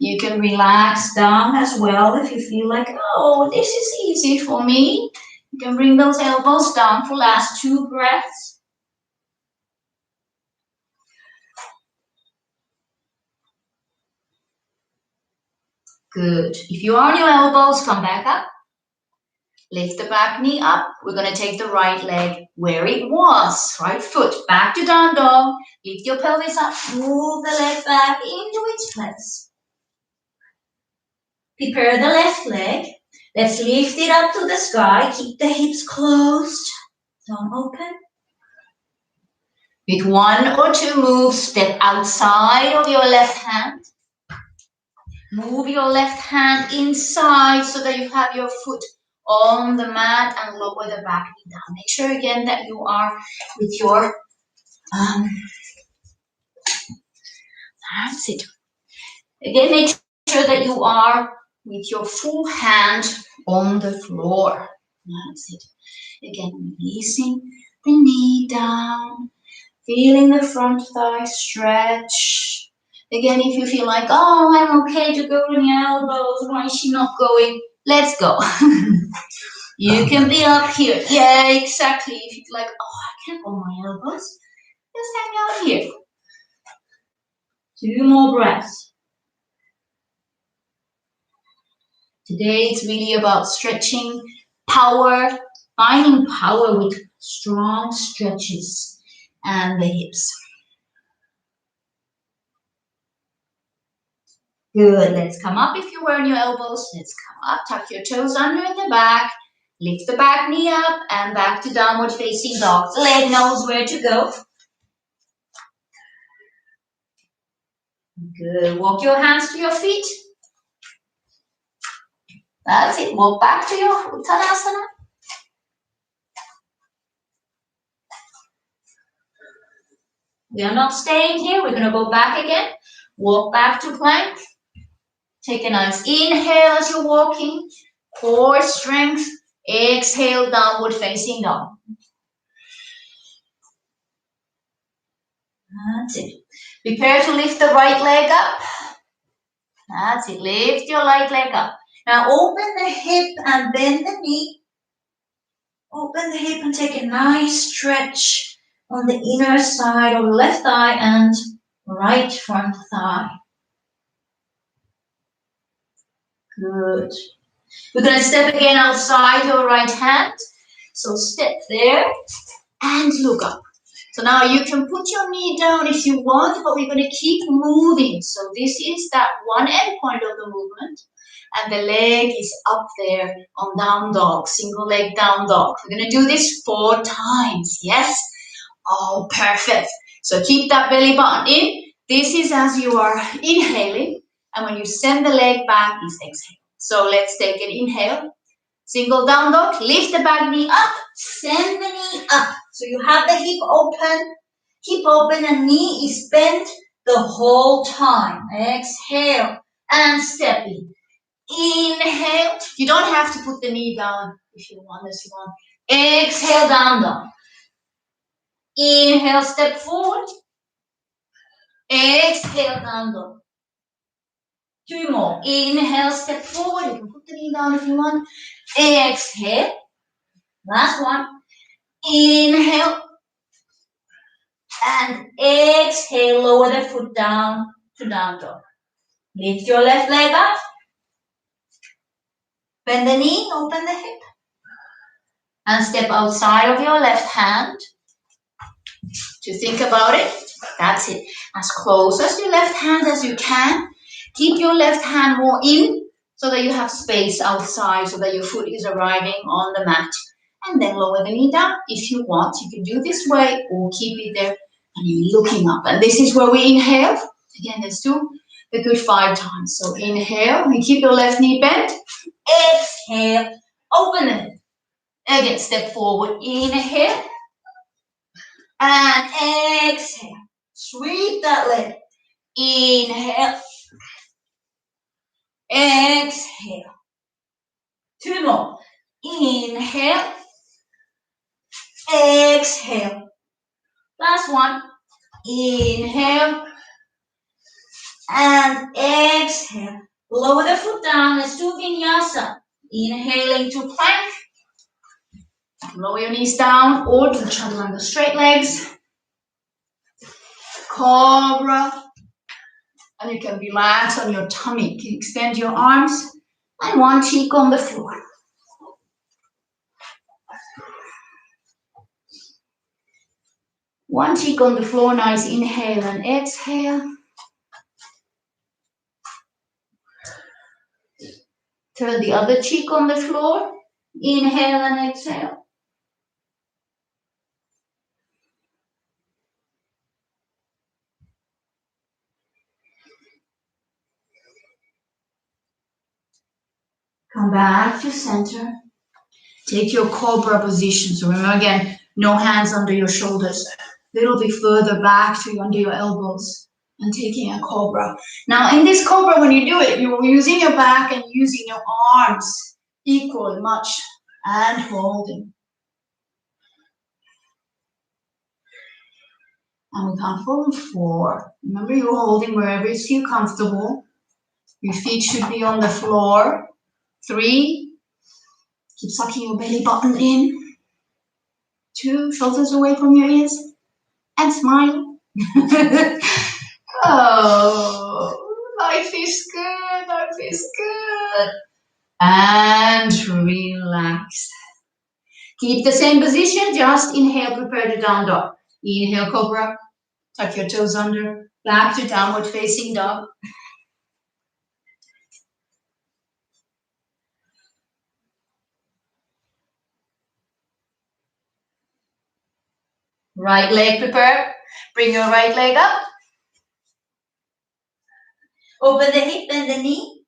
You can relax down as well if you feel like, oh, this is easy for me. You can bring those elbows down for last 2 breaths. Good. If you are on your elbows, come back up. Lift the back knee up. We're going to take the right leg where it was. Right foot back to down dog. Lift your pelvis up. Move the leg back into its place. Prepare the left leg. Let's lift it up to the sky. Keep the hips closed. Don't open. With 1 or 2 moves, step outside of your left hand. Move your left hand inside so that you have your foot on the mat and lower the back knee down. Make sure again that you are with your, that's it. Again, make sure that you are with your full hand on the floor. That's it. Again, releasing the knee down, feeling the front thigh stretch. Again, if you feel like, oh, I'm okay to go on your elbows, why is she not going? Let's go. You can be up here. Yeah, exactly. If you're like, oh, I can't go on my elbows, just hang out here. 2 more breaths. Today it's really about stretching, power, finding power with strong stretches and the hips. Good. Let's come up if you were on your elbows. Let's come up. Tuck your toes under in the back. Lift the back knee up and back to downward facing dog. The leg knows where to go. Good. Walk your hands to your feet. That's it. Walk back to your Uttanasana. We are not staying here. We're going to go back again. Walk back to plank. Take a nice inhale as you're walking. Core strength. Exhale, downward facing dog. That's it. Prepare to lift the right leg up. That's it. Lift your right leg up. Now open the hip and bend the knee. Open the hip and take a nice stretch on the inner side of the left thigh and right front thigh. Good. We're going to step again outside your right hand. So step there and look up. So now you can put your knee down if you want, but we're going to keep moving. So this is that one end point of the movement. And the leg is up there on down dog, single leg down dog. We're going to do this 4 times. Yes? Oh, perfect. So keep that belly button in. This is as you are inhaling. And when you send the leg back, is exhale. So let's take an inhale. Single down dog, lift the back knee up, send the knee up. So you have the hip open and knee is bent the whole time. Exhale and step in. Inhale. You don't have to put the knee down if you want this one. Exhale, down dog. Inhale, step forward. Exhale, down dog. 2 more. Inhale, step forward. You can put the knee down if you want. Exhale. Last one. Inhale. And exhale. Lower the foot down to down dog. Lift your left leg up. Bend the knee, open the hip. And step outside of your left hand. To think about it. That's it. As close as your left hand as you can. Keep your left hand more in so that you have space outside so that your foot is arriving on the mat. And then lower the knee down. If you want, you can do this way or keep it there and you're looking up. And this is where we inhale. Again, let's do a good 5 times. So inhale and keep your left knee bent. Exhale, open it. Again, step forward. Inhale. And exhale. Sweep that leg. Inhale. Exhale. 2 more. Inhale. Exhale. Last one. Inhale. And exhale. Lower the foot down. Let's do Vinyasa. Inhaling to plank. Lower your knees down or do chaturanga straight legs. Cobra. And you can relax on your tummy. You can extend your arms and one cheek on the floor. One cheek on the floor, nice inhale and exhale. Turn the other cheek on the floor. Inhale and exhale. Come back to center. Take your cobra position. So remember again, no hands under your shoulders. A little bit further back to under your elbows. And taking a cobra. Now in this cobra, when you do it, you're using your back and using your arms equal much and holding. And we count forward 4. Remember, you're holding wherever you feel comfortable. Your feet should be on the floor. 3. Keep sucking your belly button in. 2. Shoulders away from your ears. And smile. Oh, life is good. Life is good. And relax. Keep the same position. Just inhale. Prepare to down dog. Inhale, cobra. Tuck your toes under. Back to downward facing dog. Right leg prepare. Bring your right leg up. Open the hip and the knee.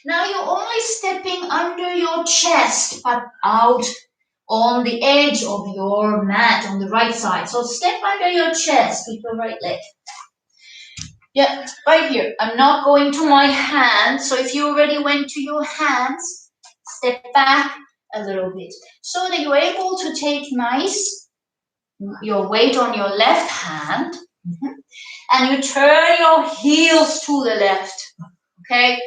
Now you're only stepping under your chest, but out on the edge of your mat on the right side. So step under your chest with your right leg. Yeah, right here. I'm not going to my hands. So if you already went to your hands, step back a little bit so that you're able to take your weight on your left hand. And you turn your heels to the left. Okay?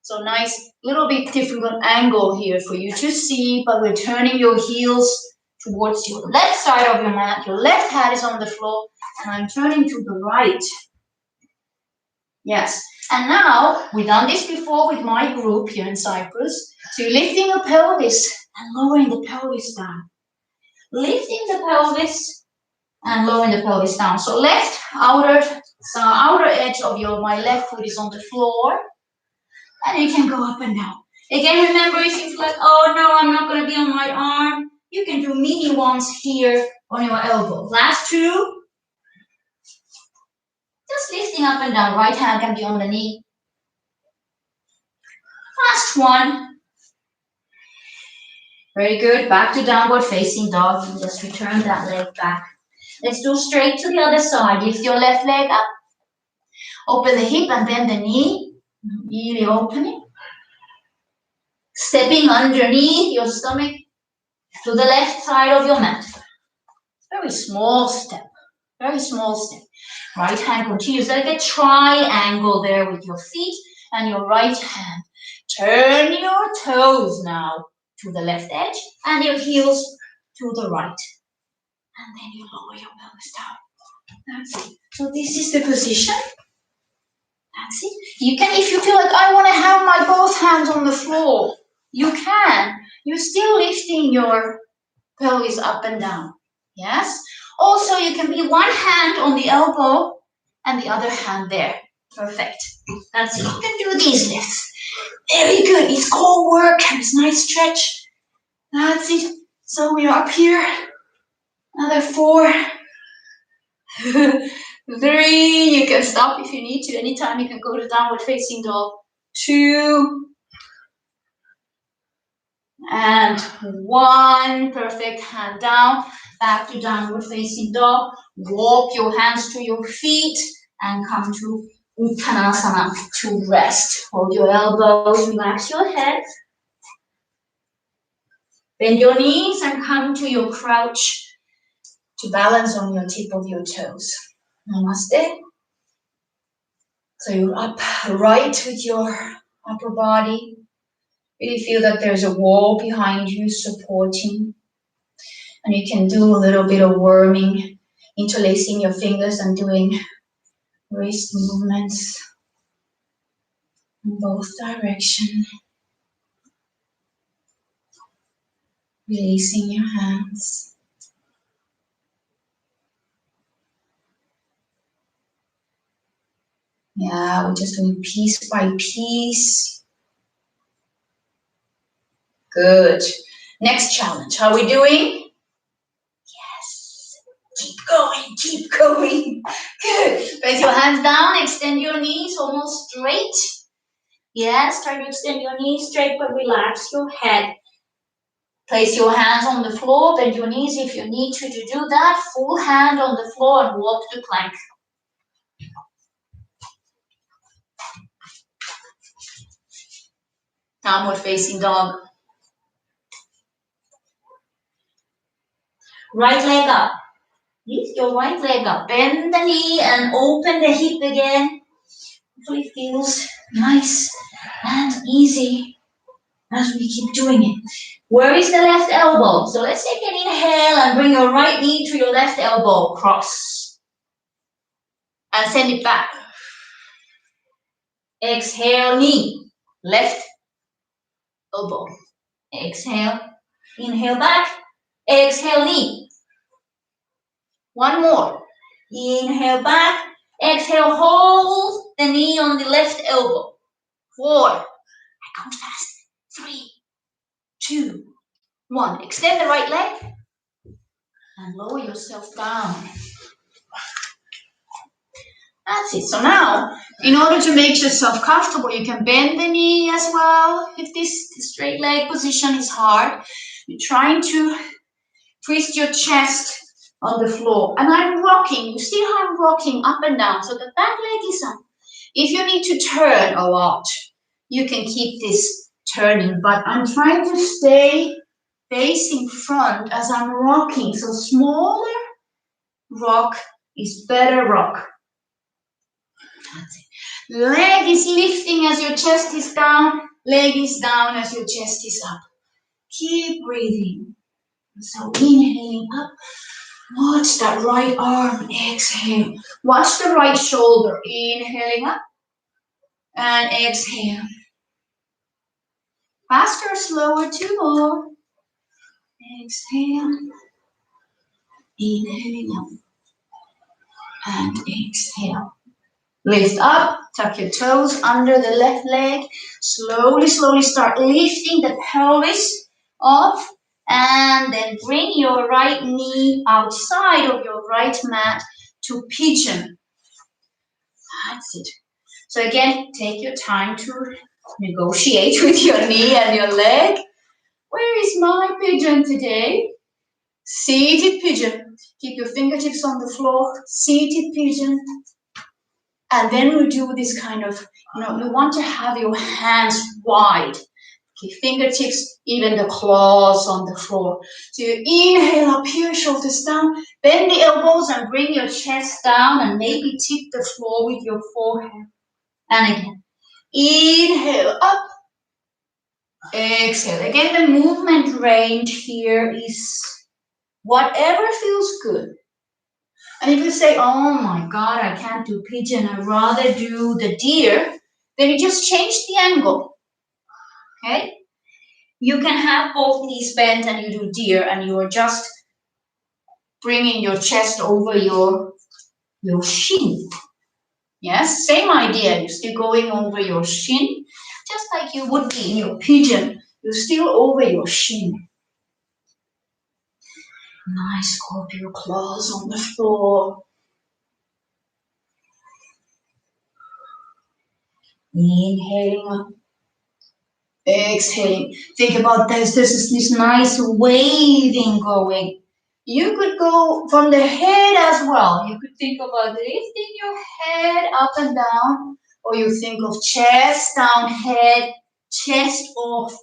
So nice, little bit difficult angle here for you to see, but we're turning your heels towards your left side of your mat. Your left hand is on the floor, and I'm turning to the right. Yes. And now, we've done this before with my group here in Cyprus. So you're lifting the pelvis and lowering the pelvis down. Lifting the pelvis and lowering the pelvis down. So left outer edge of my left foot is on the floor. And you can go up and down. Again, remember, if you feel like, oh no, I'm not going to be on my arm, you can do mini ones here on your elbow. Last 2. Just lifting up and down. Right hand can be on the knee. Last one. Very good. Back to downward facing dog. And just return that leg back. Let's do straight to the other side. Lift your left leg up. Open the hip and bend the knee. Really open it. Stepping underneath your stomach to the left side of your mat. Very small step. Very small step. Right hand continues like a triangle there with your feet and your right hand. Turn your toes now to the left edge and your heels to the right. And then you lower your pelvis down. That's it. So this is the position. That's it. You can, if you feel like I want to have my both hands on the floor, you can. You're still lifting your pelvis up and down. Yes? Also, you can be one hand on the elbow and the other hand there. Perfect. That's it. You can do these lifts. Very good. It's core work. It's nice stretch. That's it. So we're up here. Another 4. 3. You can stop if you need to. Anytime you can go to downward facing dog. 2. And 1. Perfect. Hand down. Back to downward facing dog. Walk your hands to your feet and come to Uttanasana to rest. Hold your elbows, relax your head. Bend your knees and come to your crouch to balance on your tip of your toes. Namaste. So you're upright with your upper body. Really feel that there's a wall behind you supporting. And you can do a little bit of worming, interlacing your fingers and doing wrist movements in both directions. Releasing your hands. Yeah, we're just doing piece by piece. Good. Next challenge. How are we doing? Yes. Keep going, keep going. Good. Raise your hands down, extend your knees almost straight. Yes, try to extend your knees straight, but relax your head. Place your hands on the floor, bend your knees if you need to do that. Full hand on the floor and walk to plank. Downward facing dog. Right leg up. Lift your right leg up. Bend the knee and open the hip again. Hopefully it feels nice and easy as we keep doing it. Where is the left elbow? So let's take an inhale and bring your right knee to your left elbow. Cross. And send it back. Exhale, knee. Left elbow. Exhale. Inhale back. Exhale, knee. One more. Inhale back. Exhale, hold the knee on the left elbow. 4. I count fast. 3, 2, 1. Extend the right leg and lower yourself down. That's it. So now, in order to make yourself comfortable, you can bend the knee as well. If this straight leg position is hard, you're trying to twist your chest on the floor. And I'm rocking. You see how I'm rocking up and down. So the back leg is up. If you need to turn a lot, you can keep this turning. But I'm trying to stay facing front as I'm rocking. So smaller rock is better rock. That's it. Leg is lifting as your chest is down. Leg is down as your chest is up. Keep breathing. So inhaling up. Watch that right arm. Exhale. Watch the right shoulder. Inhaling up. And exhale. Faster, slower, 2 more. Exhale. Inhaling up. And exhale. Lift up, tuck your toes under the left leg. Slowly, slowly start lifting the pelvis off. And then bring your right knee outside of your right mat to pigeon. That's it. So again, take your time to Negotiate with your knee and your leg. Where is my pigeon today? Seated pigeon. Keep your fingertips on the floor. Seated pigeon. And then we do this kind of, you want to have your hands wide. Okay, fingertips, even the claws on the floor. So you inhale up here, shoulders down. Bend the elbows and bring your chest down and maybe tip the floor with your forehead. And again, inhale up. Exhale. Again, the movement range here is whatever feels good. And if you say, oh my God, I can't do pigeon, I'd rather do the deer, then you just change the angle. Okay? You can have both knees bent and you do deer and you're just bringing your chest over your shin. Yes, same idea. You're still going over your shin, just like you would be in your pigeon. You're still over your shin. Nice, scorpio claws on the floor. Inhaling up. Exhaling. Think about this. This is this nice waving going. You could go from the head as well. You could think about lifting your head up and down, or you think of chest down, head, chest off,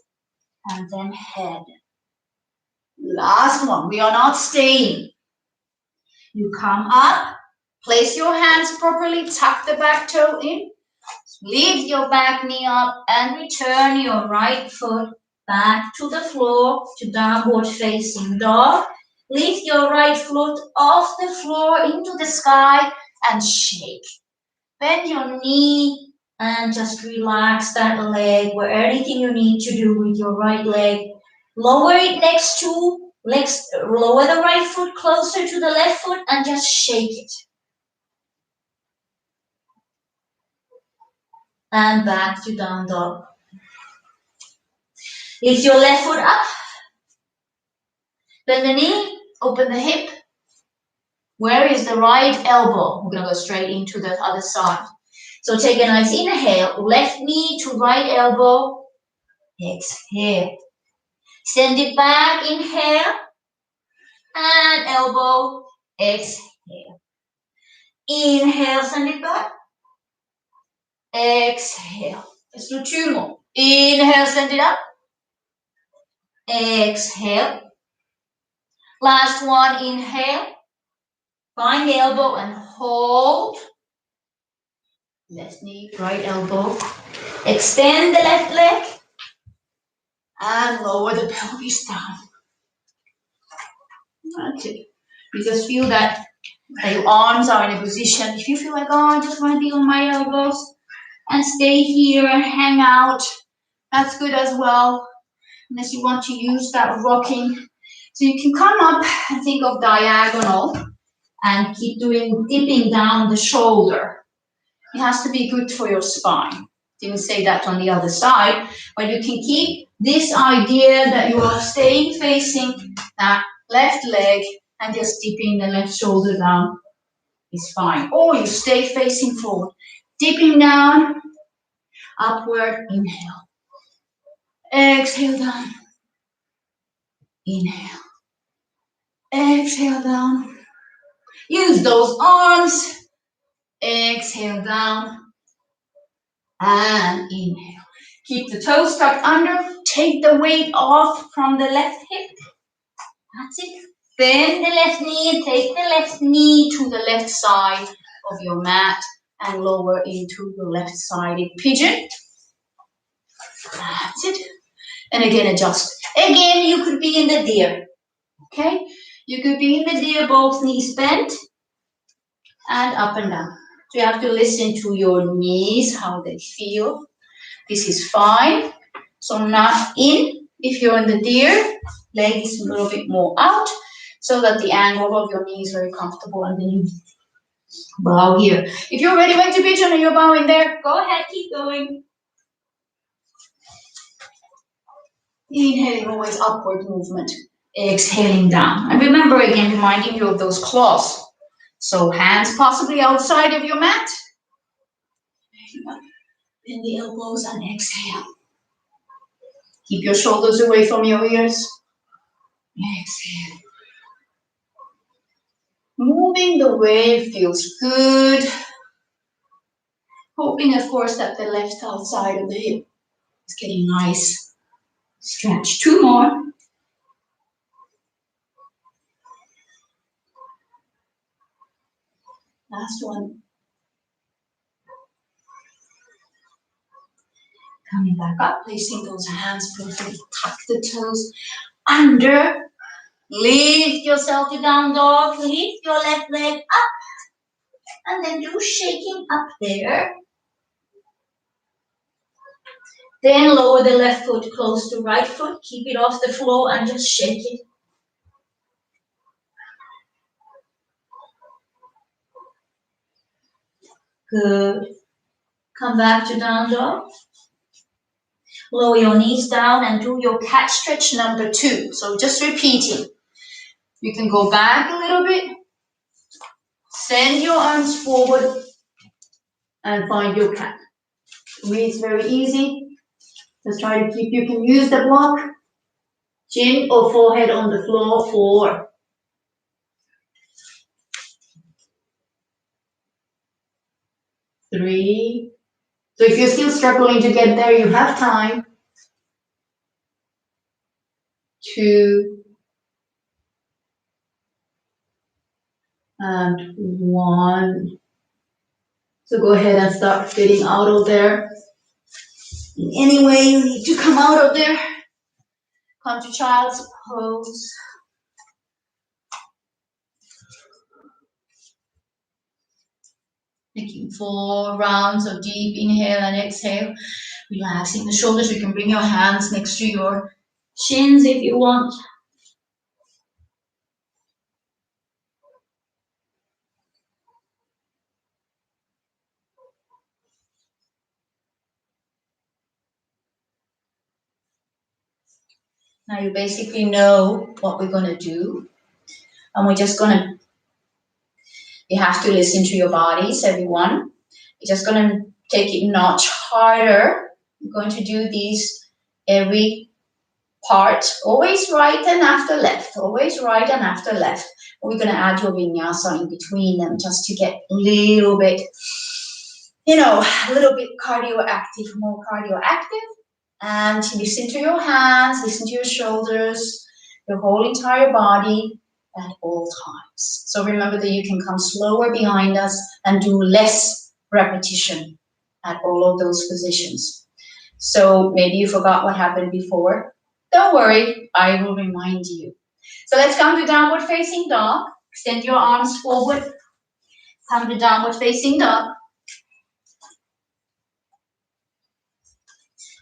and then head. Last one. We are not staying. You come up, place your hands properly, tuck the back toe in, lift your back knee up, and return your right foot back to the floor to downward facing dog. Lift your right foot off the floor into the sky and shake. Bend your knee and just relax that leg where anything you need to do with your right leg. Lower it next to, lower the right foot closer to the left foot and just shake it. And back to down dog. Lift your left foot up. Bend the knee, open the hip. Where is the right elbow? We're going to go straight into the other side. So take a nice inhale, left knee to right elbow. Exhale. Send it back, inhale. And elbow, exhale. Inhale, send it back. Exhale. Let's do two more. Inhale, send it up. Exhale. Last one, inhale. Find the elbow and hold. Left knee, right elbow. Extend the left leg. And lower the pelvis down. That's it. You just feel that your arms are in a position. If you feel like, oh, I just want to be on my elbows and stay here and hang out, that's good as well. Unless you want to use that rocking. So you can come up and think of diagonal and keep doing dipping down the shoulder. It has to be good for your spine. Didn't say that on the other side, but you can keep this idea that you are staying facing that left leg and just dipping the left shoulder down is fine. Or you stay facing forward, dipping down, upward, inhale. Exhale down. Inhale. Exhale down. Use those arms. Exhale down. And inhale. Keep the toes tucked under. Take the weight off from the left hip. That's it. Bend the left knee. Take the left knee to the left side of your mat and lower into the left-sided pigeon. That's it. And again, adjust. Again, you could be in the deer. Okay? You could be in the deer, both knees bent and up and down. So you have to listen to your knees, how they feel. This is fine. So not in. If you're in the deer, leg is a little bit more out so that the angle of your knee is very comfortable and then you bow here. If you're already went to pigeon and you're bowing there, go ahead, keep going. Inhaling, always upward movement. Exhaling down. And remember again, reminding you of those claws. So hands possibly outside of your mat. Bend the elbows and exhale. Keep your shoulders away from your ears. Exhale. Moving the way feels good. Hoping, of course, that the left outside of the hip is getting nice. Stretch. 2 more. Last one. Coming back up, placing those hands perfectly. Tuck the toes under. Lift yourself to down dog. Lift your left leg up. And then do shaking up there. Then lower the left foot close to right foot. Keep it off the floor and just shake it. Good. Come back to down dog. Lower your knees down and do your cat stretch number 2. So just repeating. You can go back a little bit. Send your arms forward and find your cat. For me, it's very easy. Just try to keep, you can use the block, chin or forehead on the floor. 4, 3. So if you're still struggling to get there, you have time. 2 and 1. So go ahead and start getting out of there. In any way you need to come out of there. Come to child's pose. Taking 4 rounds of deep inhale and exhale. Relaxing the shoulders. You can bring your hands next to your shins if you want. Now you basically know what we're going to do. And we're just going to, you have to listen to your bodies, everyone. You're just going to take it much harder. We're going to do these every part, always right and after left, always right and after left. We're going to add your vinyasa in between them just to get a little bit, a little bit cardio-active, more cardio-active. And listen to your hands, listen to your shoulders, your whole entire body at all times. So remember that you can come slower behind us and do less repetition at all of those positions. So maybe you forgot what happened before. Don't worry, I will remind you. So let's come to downward facing dog. Extend your arms forward. Come to downward facing dog.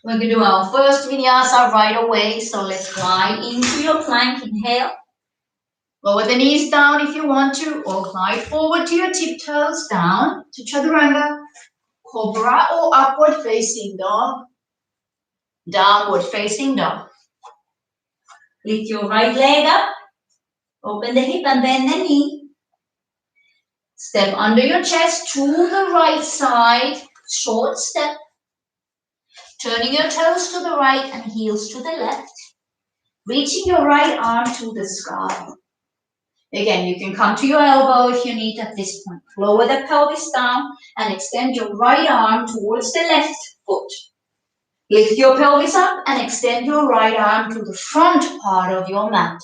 We're going to do our first vinyasa right away. So let's glide into your plank. Inhale. Lower the knees down if you want to, or glide forward to your tiptoes down to chaturanga, cobra or upward facing dog, downward facing dog. Lift your right leg up, open the hip and bend the knee. Step under your chest to the right side, short step. Turning your toes to the right and heels to the left. Reaching your right arm to the sky. Again, you can come to your elbow if you need at this point. Lower the pelvis down and extend your right arm towards the left foot. Lift your pelvis up and extend your right arm to the front part of your mat.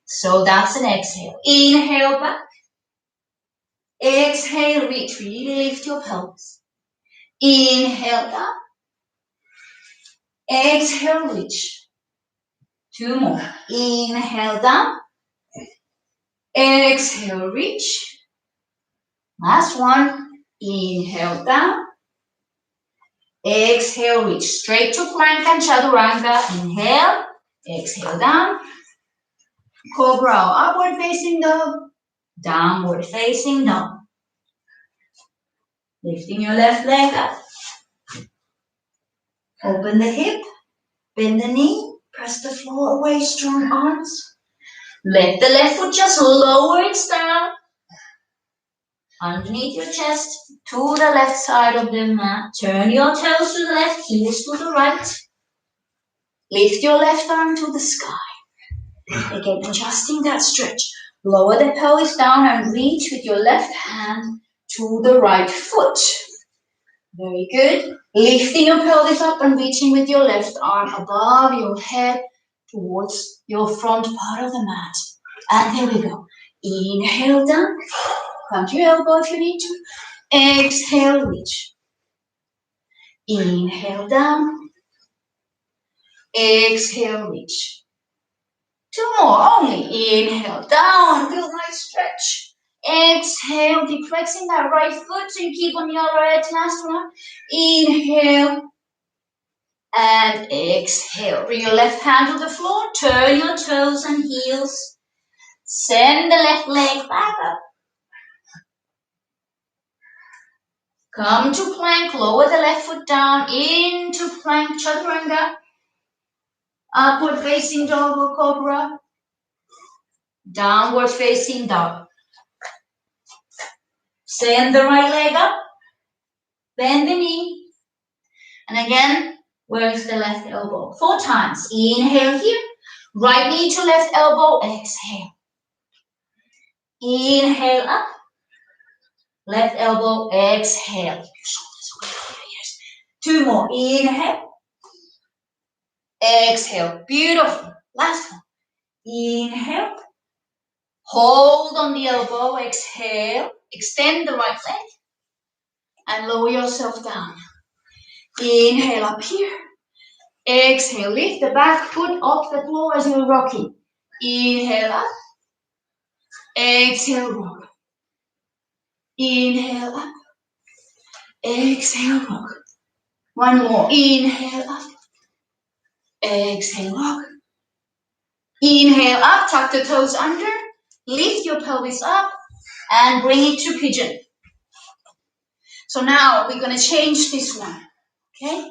So that's an exhale. Inhale back. Exhale, reach. Really lift your pelvis. Inhale down. Exhale, reach. 2 more. Inhale down. Exhale, reach. Last one. Inhale down. Exhale, reach. Straight to plank and chaturanga. Inhale. Exhale down. Cobra, upward facing dog. Downward facing dog. Lifting your left leg up. Open the hip. Bend the knee. Press the floor away. Strong arms. Let the left foot just lower it down. underneath your chest, to the left side of the mat. Turn your toes to the left, heels to the right. Lift your left arm to the sky. Again, adjusting that stretch. Lower the pelvis down and reach with your left hand to the right foot. Very good. Lifting your pelvis up and reaching with your left arm above your head towards your front part of the mat. And there we go. Inhale down. Plant your elbow if you need to. Exhale, reach. Inhale down. Exhale, reach. Two more only. Inhale down. Feel nice stretch. Exhale, deep flexing that right foot so you keep on your right last one. Inhale. And exhale. Bring your left hand to the floor. Turn your toes and heels. Send the left leg back up. Come to plank. Lower the left foot down into plank chaturanga. Upward facing dog or cobra. Downward facing dog. Send the right leg up. Bend the knee. And again, where is the left elbow? 4 times. Inhale here. Right knee to left elbow. Exhale. Inhale up. Left elbow. Exhale. Shoulders away. Yes. 2 more. Inhale. Exhale. Beautiful. Last one. Inhale. Hold on the elbow. Exhale. Extend the right leg. And lower yourself down. Inhale up here. Exhale. Lift the back foot off the floor as you're rocking. Inhale up. Exhale, rock. Inhale up. Exhale, rock. One more. Inhale up. Exhale, rock. Inhale up. Tuck the toes under. Lift your pelvis up and bring it to pigeon. So now we're going to change this one. Okay?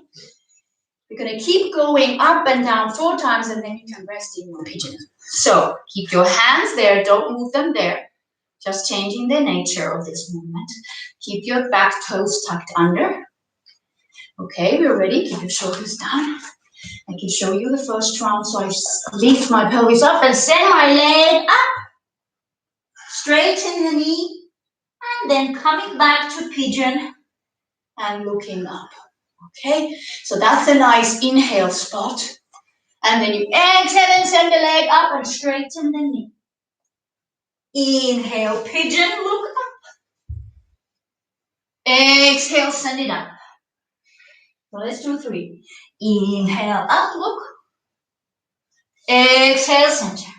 We're going to keep going up and down 4 times and then you can rest in your pigeon. So keep your hands there. Don't move them there. Just changing the nature of this movement. Keep your back toes tucked under. Okay, we're ready. Keep your shoulders down. I can show you the first round. So I lift my pelvis up and send my leg up. Straighten the knee. And then coming back to pigeon and looking up. Okay, so that's a nice inhale spot. And then you exhale and send the leg up and straighten the knee. Inhale, pigeon, look up. Exhale, send it up. So let's do 3. Inhale, up, look. Exhale, center.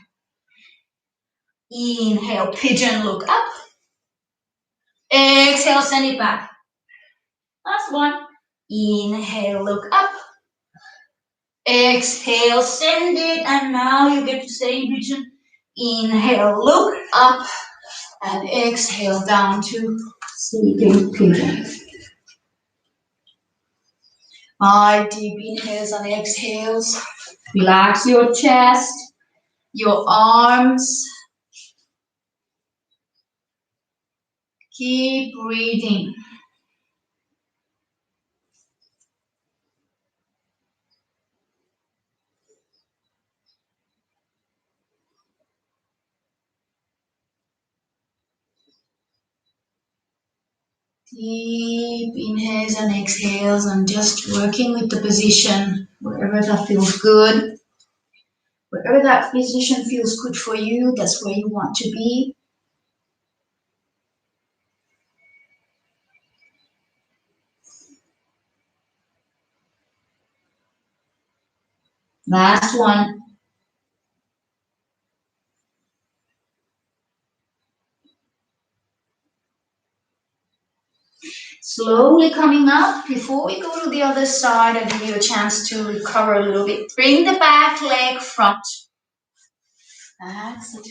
Inhale, pigeon, look up. Exhale, send it back. Last one. Inhale, look up. Exhale, send it. And now you get to stay in pigeon. Inhale, look up. And exhale, down to sleeping pigeon. 5 deep inhales and exhales. Relax your chest, your arms. Keep breathing. Deep inhales and exhales and just working with the position, wherever that feels good. Wherever that position feels good for you, that's where you want to be. Last one. Slowly coming up. Before we go to the other side, I'll give you a chance to recover a little bit. Bring the back leg front. That's it.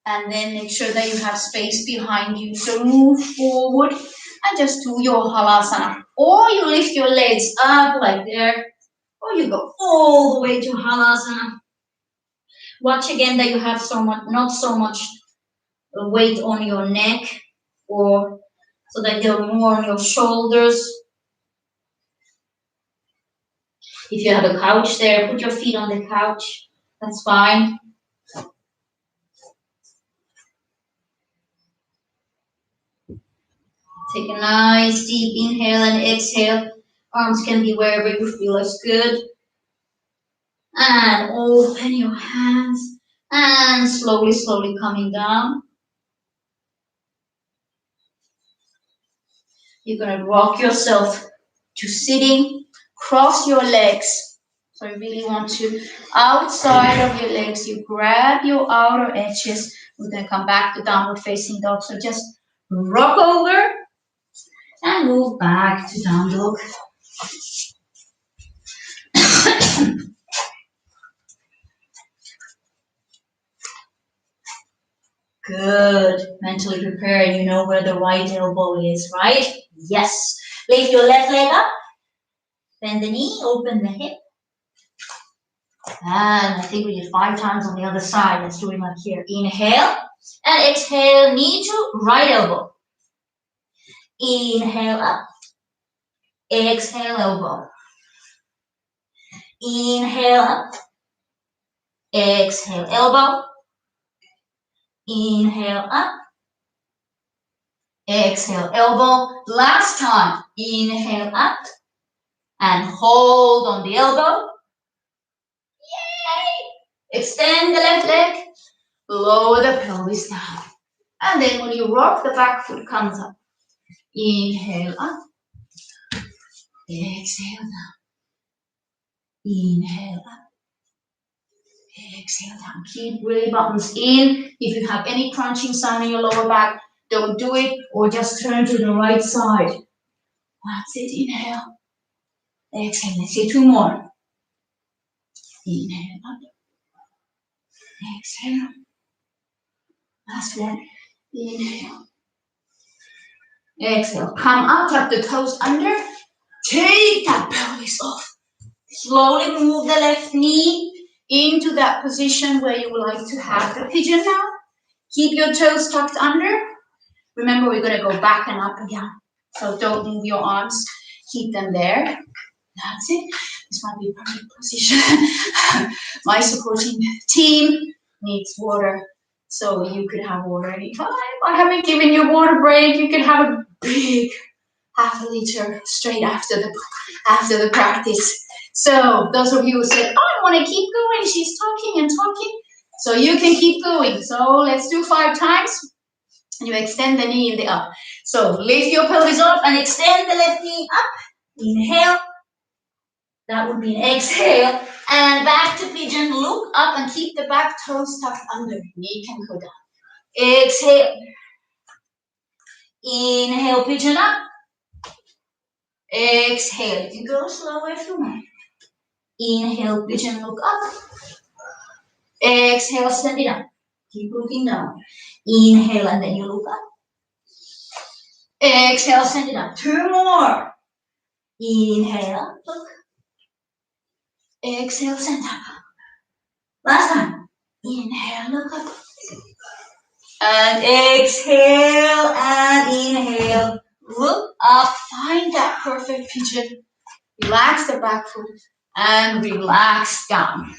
And then make sure that you have space behind you. So move forward and just do your halasana. Or you lift your legs up like there. Or you go all the way to halasana. Watch again that you have not so much weight on your neck, or so that you're more on your shoulders. If you have a couch there, put your feet on the couch. That's fine. Take a nice deep inhale and exhale. Arms can be wherever you feel is good. And open your hands and slowly, slowly coming down. You're going to rock yourself to sitting. Cross your legs. So you really want to, outside of your legs, you grab your outer edges. We're going to come back to downward facing dog. So just rock over and move back to down dog. Good. Mentally prepare. You know where the right elbow is, right? Yes. Lift your left leg up. Bend the knee. Open the hip. And I think we did 5 times on the other side. Let's do it like here. Inhale. And exhale. Knee to right elbow. Inhale up. Exhale elbow. Inhale up. Exhale elbow. Inhale up. Exhale elbow. Last time. Inhale up. And hold on the elbow. Yay! Extend the left leg. Lower the pelvis down. And then when you rock, the back foot comes up. Inhale up. Exhale down. Inhale up. Exhale down. Keep belly buttons in. If you have any crunching sound in your lower back, don't do it, or just turn to the right side. That's it. Inhale. Exhale. Let's do 2 more. Inhale up. Exhale. Last one. Inhale. Exhale. Come up, tuck the toes under. Take that pelvis off. Slowly move the left knee into that position where you would like to have the pigeon now. Keep your toes tucked under. Remember, we're going to go back and up again. So don't move your arms. Keep them there. That's it. This might be a perfect position. My supporting team needs water. So you could have water anytime. I haven't given you a water break. You can have a big half a liter straight after the practice. So those of you who said, oh, I want to keep going, she's talking and talking, so you can keep going. So let's do 5 times. You extend the knee in the up. So lift your pelvis up and extend the left knee up. Inhale. That would be an exhale. And back to pigeon. Look up and keep the back toes tucked under. Knee can go down. Exhale. Inhale, pigeon up. Exhale. You can go slow if you want. Inhale, pigeon, look up. Exhale, stand it up. Keep looking down. Inhale, and then you look up. Exhale, stand it up. 2 more. Inhale, look. Exhale, stand up. Last time. Inhale, look up. And exhale, and inhale. Look up. Find that perfect pigeon. Relax the back foot and relax down.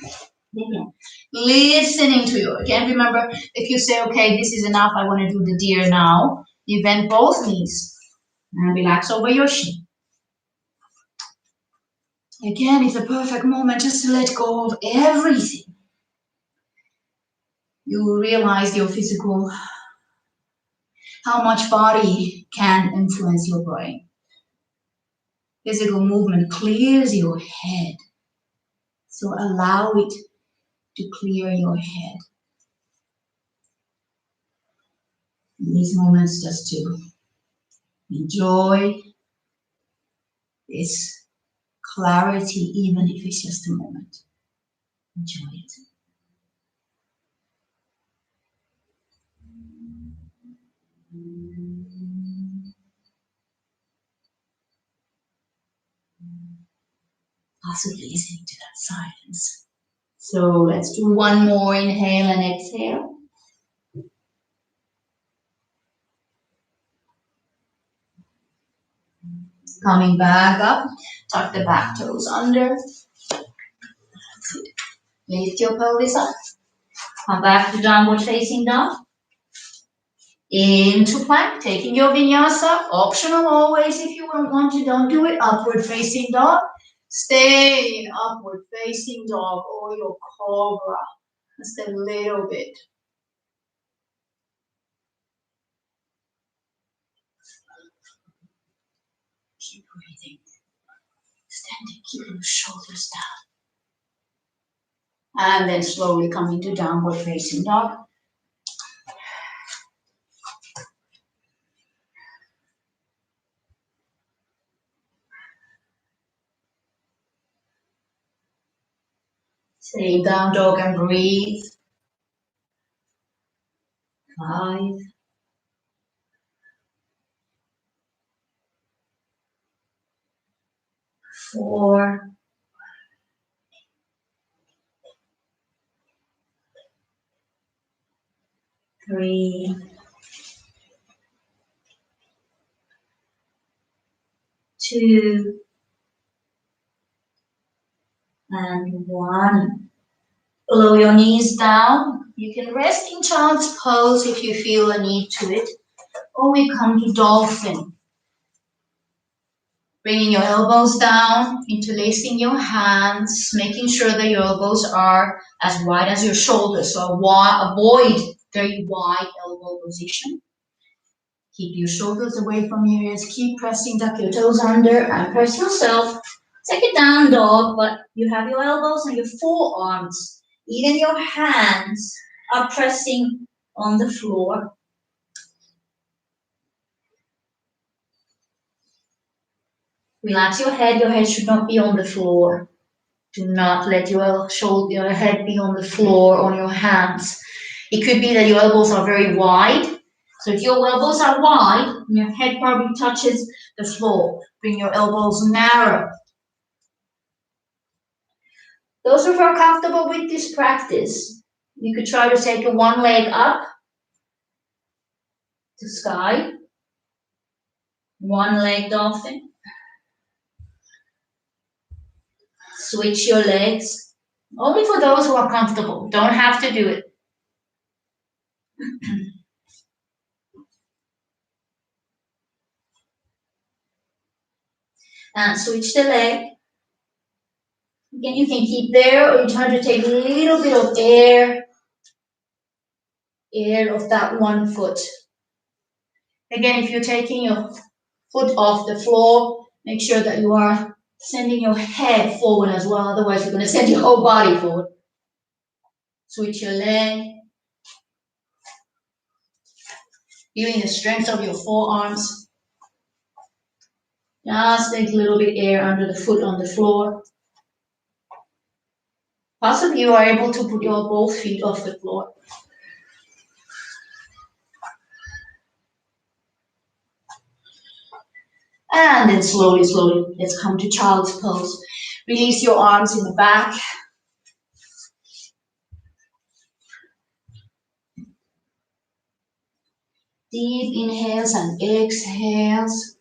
Listening to you. Again, remember, if you say, okay, this is enough, I want to do the deer now, you bend both knees and relax over your shin. Again, it's a perfect moment just to let go of everything. You realize your physical, how much body can influence your brain. Physical movement clears your head. So allow it to clear your head. In these moments, just to enjoy this clarity, even if it's just a moment. Enjoy it. Possibly listening to that silence. So let's do 1 more inhale and exhale. Coming back up, tuck the back toes under. Lift your pelvis up. Come back to downward facing dog. Into plank, taking your vinyasa. Optional always if you don't want to, don't do it. Upward facing dog. Stay in upward facing dog or your cobra. Just a little bit. Keep breathing. Standing, keep your shoulders down. And then slowly coming to downward facing dog. Stay down dog and breathe. 5, 4, 3, 2, and 1. Blow your knees down. You can rest in child's pose if you feel a need to it. Or we come to dolphin. Bringing your elbows down, interlacing your hands, making sure that your elbows are as wide as your shoulders. So avoid very wide elbow position. Keep your shoulders away from your ears. Keep pressing, tuck your toes under and press yourself. Take a down dog, but you have your elbows and your forearms. Even your hands are pressing on the floor. Relax your head. Your head should not be on the floor. Do not let your head be on the floor, on your hands. It could be that your elbows are very wide. So if your elbows are wide, your head probably touches the floor. Bring your elbows narrow. Those who are comfortable with this practice, you could try to take one leg up to sky, one leg dolphin. Switch your legs. Only for those who are comfortable. Don't have to do it. And switch the leg. Again, you can keep there, or you try to take a little bit of air of that one foot. Again, if you're taking your foot off the floor, make sure that you are sending your head forward as well. Otherwise, you're going to send your whole body forward. Switch your leg. Feeling the strength of your forearms. Just take a little bit air under the foot on the floor. Possibly you are able to put your both feet off the floor. And then slowly, slowly, let's come to child's pose. Release your arms in the back. Deep inhales and exhales.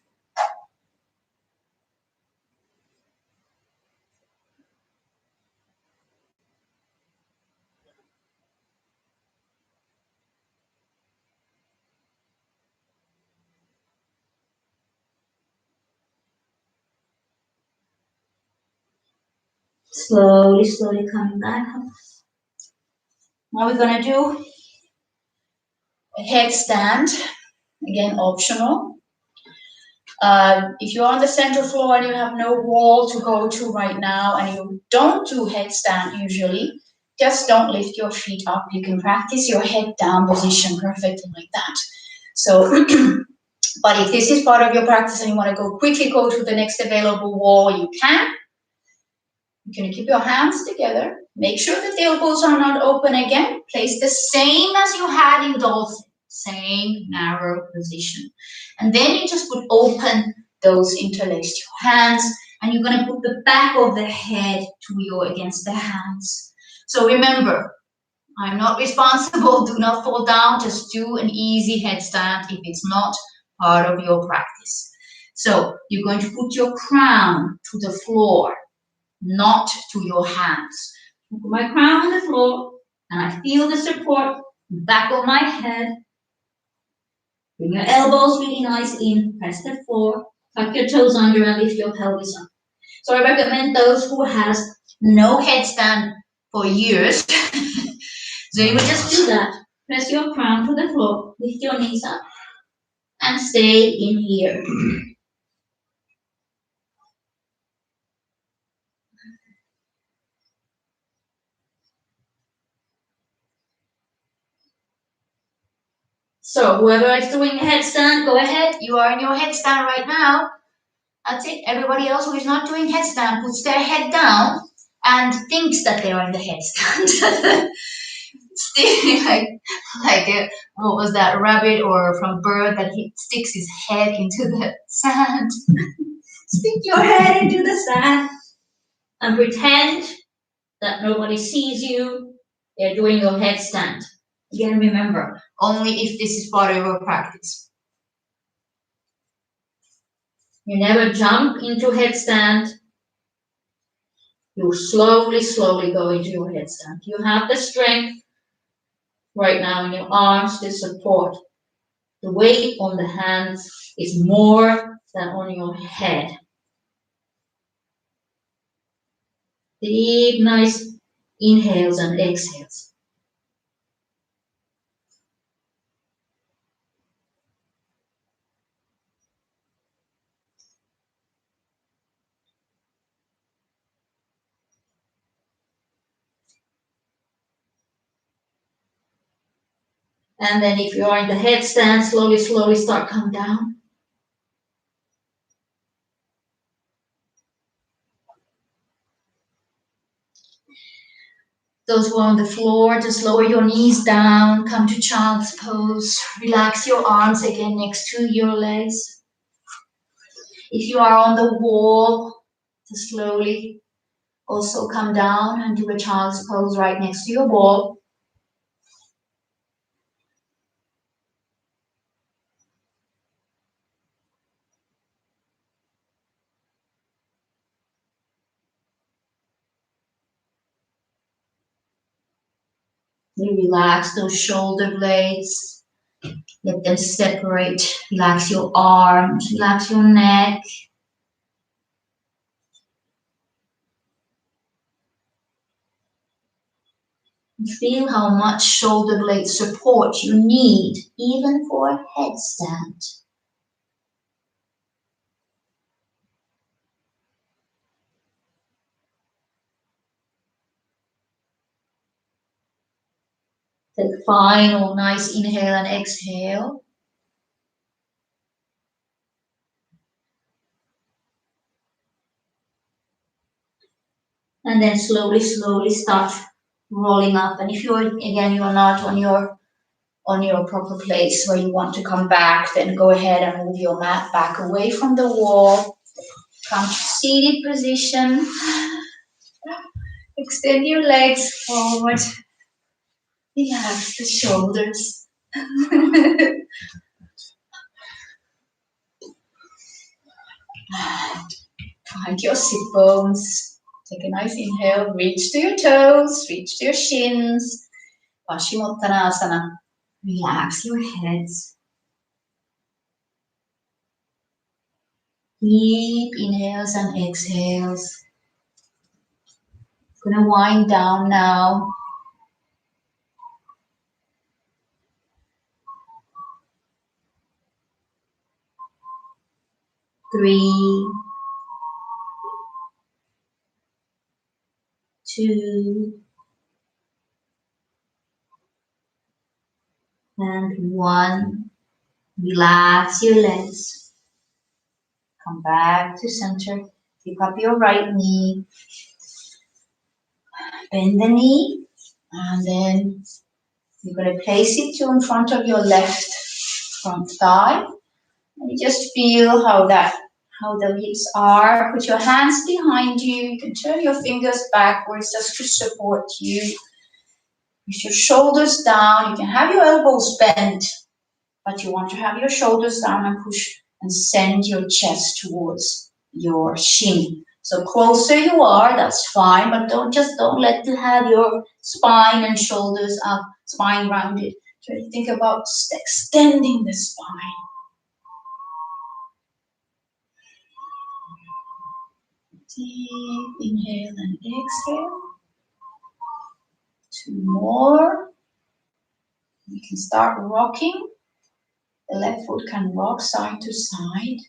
Slowly, slowly coming back up. Now we're going to do a headstand. Again, optional. If you're on the center floor and you have no wall to go to right now and you don't do headstand usually, just don't lift your feet up. You can practice your head down position perfectly like that. So, but if this is part of your practice and you want to quickly go to the next available wall, you can. You're going to keep your hands together. Make sure that the elbows are not open again. Place the same as you had in dolphin. Same narrow position. And then you just would open those interlaced your hands, and you're going to put the back of the head against the hands. So remember, I'm not responsible. Do not fall down. Just do an easy headstand if it's not part of your practice. So you're going to put your crown to the floor, not to your hands. I put my crown on the floor and I feel the support back of my head. Bring your elbows really nice in, press the floor, tuck your toes under and lift your pelvis up. So I recommend those who has no headstand for years. So you would just do that. Press your crown to the floor, lift your knees up, and stay in here. So whoever is doing a headstand, go ahead. You are in your headstand right now. That's it. Everybody else who is not doing headstand puts their head down and thinks that they are in the headstand. Still, what was that, rabbit or from bird that he sticks his head into the sand. Stick your head into the sand and pretend that nobody sees you. You're doing your headstand. Again, remember, only if this is part of your practice. You never jump into headstand. You slowly, slowly go into your headstand. You have the strength right now in your arms to support. The weight on the hands is more than on your head. Deep, nice inhales and exhales. And then if you are in the headstand, slowly, slowly start come down. Those who are on the floor, just lower your knees down, come to child's pose. Relax your arms again next to your legs. If you are on the wall, just slowly also come down and do a child's pose right next to your wall. You relax those shoulder blades. Let them separate. Relax your arms, relax your neck. Feel how much shoulder blade support you need, even for a headstand. Take final nice inhale and exhale. And then slowly, slowly start rolling up. And if you're not on your proper place where you want to come back, then go ahead and move your mat back away from the wall. Come to seated position. Extend your legs forward. Relax the shoulders. Find your sit bones. Take a nice inhale. Reach to your toes. Reach to your shins. Paschimottanasana. Relax your heads. Deep inhales and exhales. Gonna wind down now. 3, 2, and 1. Relax your legs. Come back to center. Pick up your right knee. Bend the knee. And then you're going to place it in front of your left front thigh. And you just feel how the hips are. Put your hands behind you. You can turn your fingers backwards just to support you. Push your shoulders down. You can have your elbows bent, but you want to have your shoulders down and push and send your chest towards your shin. So closer you are, that's fine, but don't let it have your spine and shoulders up, spine rounded. Try to think about extending the spine. Deep inhale and exhale. 2 more. You can start rocking. The left foot can rock side to side.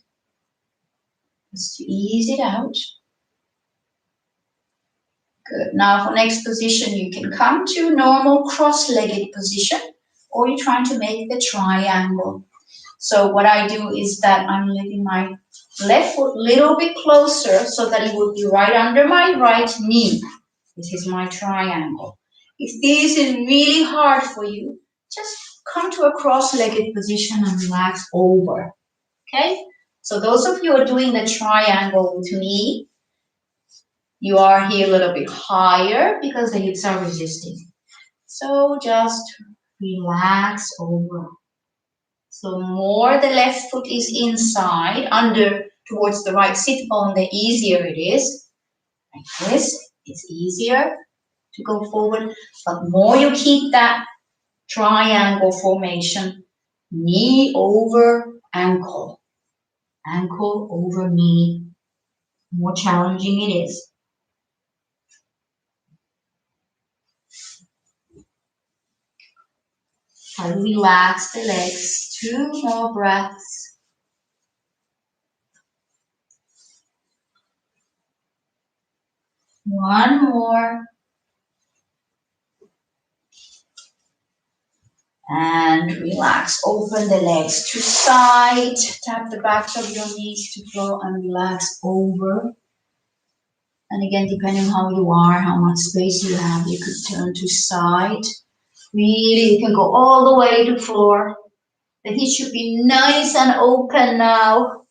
Just to ease it out. Good. Now for next position, you can come to normal cross-legged position, or you're trying to make the triangle. So what I do is that I'm lifting my left foot a little bit closer so that it would be right under my right knee. This is my triangle. If this is really hard for you, just come to a cross-legged position and relax over. Okay? So those of you who are doing the triangle with me, you are here a little bit higher because the hips are resisting. So just relax over. So more the left foot is inside, under towards the right sit bone, the easier it is. Like this, it's easier to go forward. But more you keep that triangle formation, knee over ankle, ankle over knee, more challenging it is. Try to relax the legs. 2 more breaths. One more. And relax. Open the legs to side. Tap the backs of your knees to floor and relax over. And again, depending on how you are, how much space you have, you could turn to side. Really, you can go all the way to floor. The hips should be nice and open now.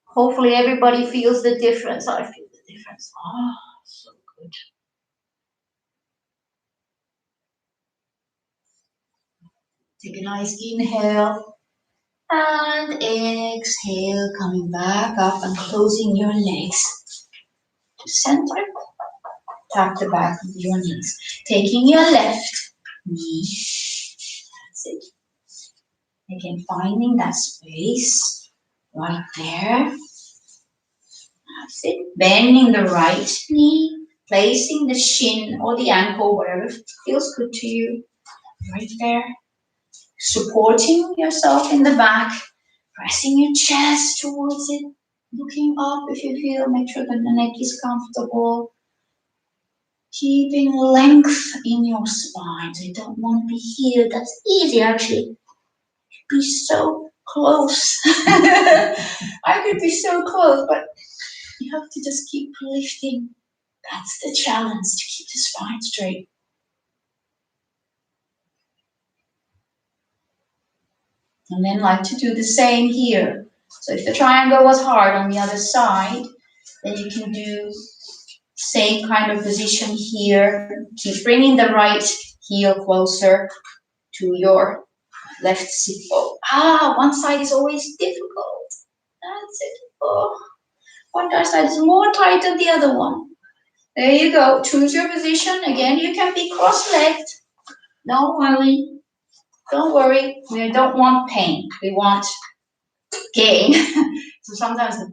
Hopefully everybody feels the difference. I feel the difference. Oh, so good. Take a nice inhale and exhale, coming back up and closing your legs to center. Tap the back of your knees. Taking your left knee. That's it. Again, finding that space right there. That's it. Bending the right knee, placing the shin or the ankle, whatever feels good to you, right there. Supporting yourself in the back, pressing your chest towards it, looking up if you feel, make sure that the neck is comfortable. Keeping length in your spine. So you don't want to be here. That's easy actually. Be so close. I could be so close, but you have to just keep lifting. That's the challenge, to keep the spine straight. And then like to do the same here. So if the triangle was hard on the other side, then you can do same kind of position here. Keep bringing the right heel closer to your left sit bone. One side is always difficult. That's it. Oh, one side is more tight than the other one. There you go. Choose your position. Again, you can be cross-legged. Don't worry. Don't worry. We don't want pain. We want gain. So sometimes the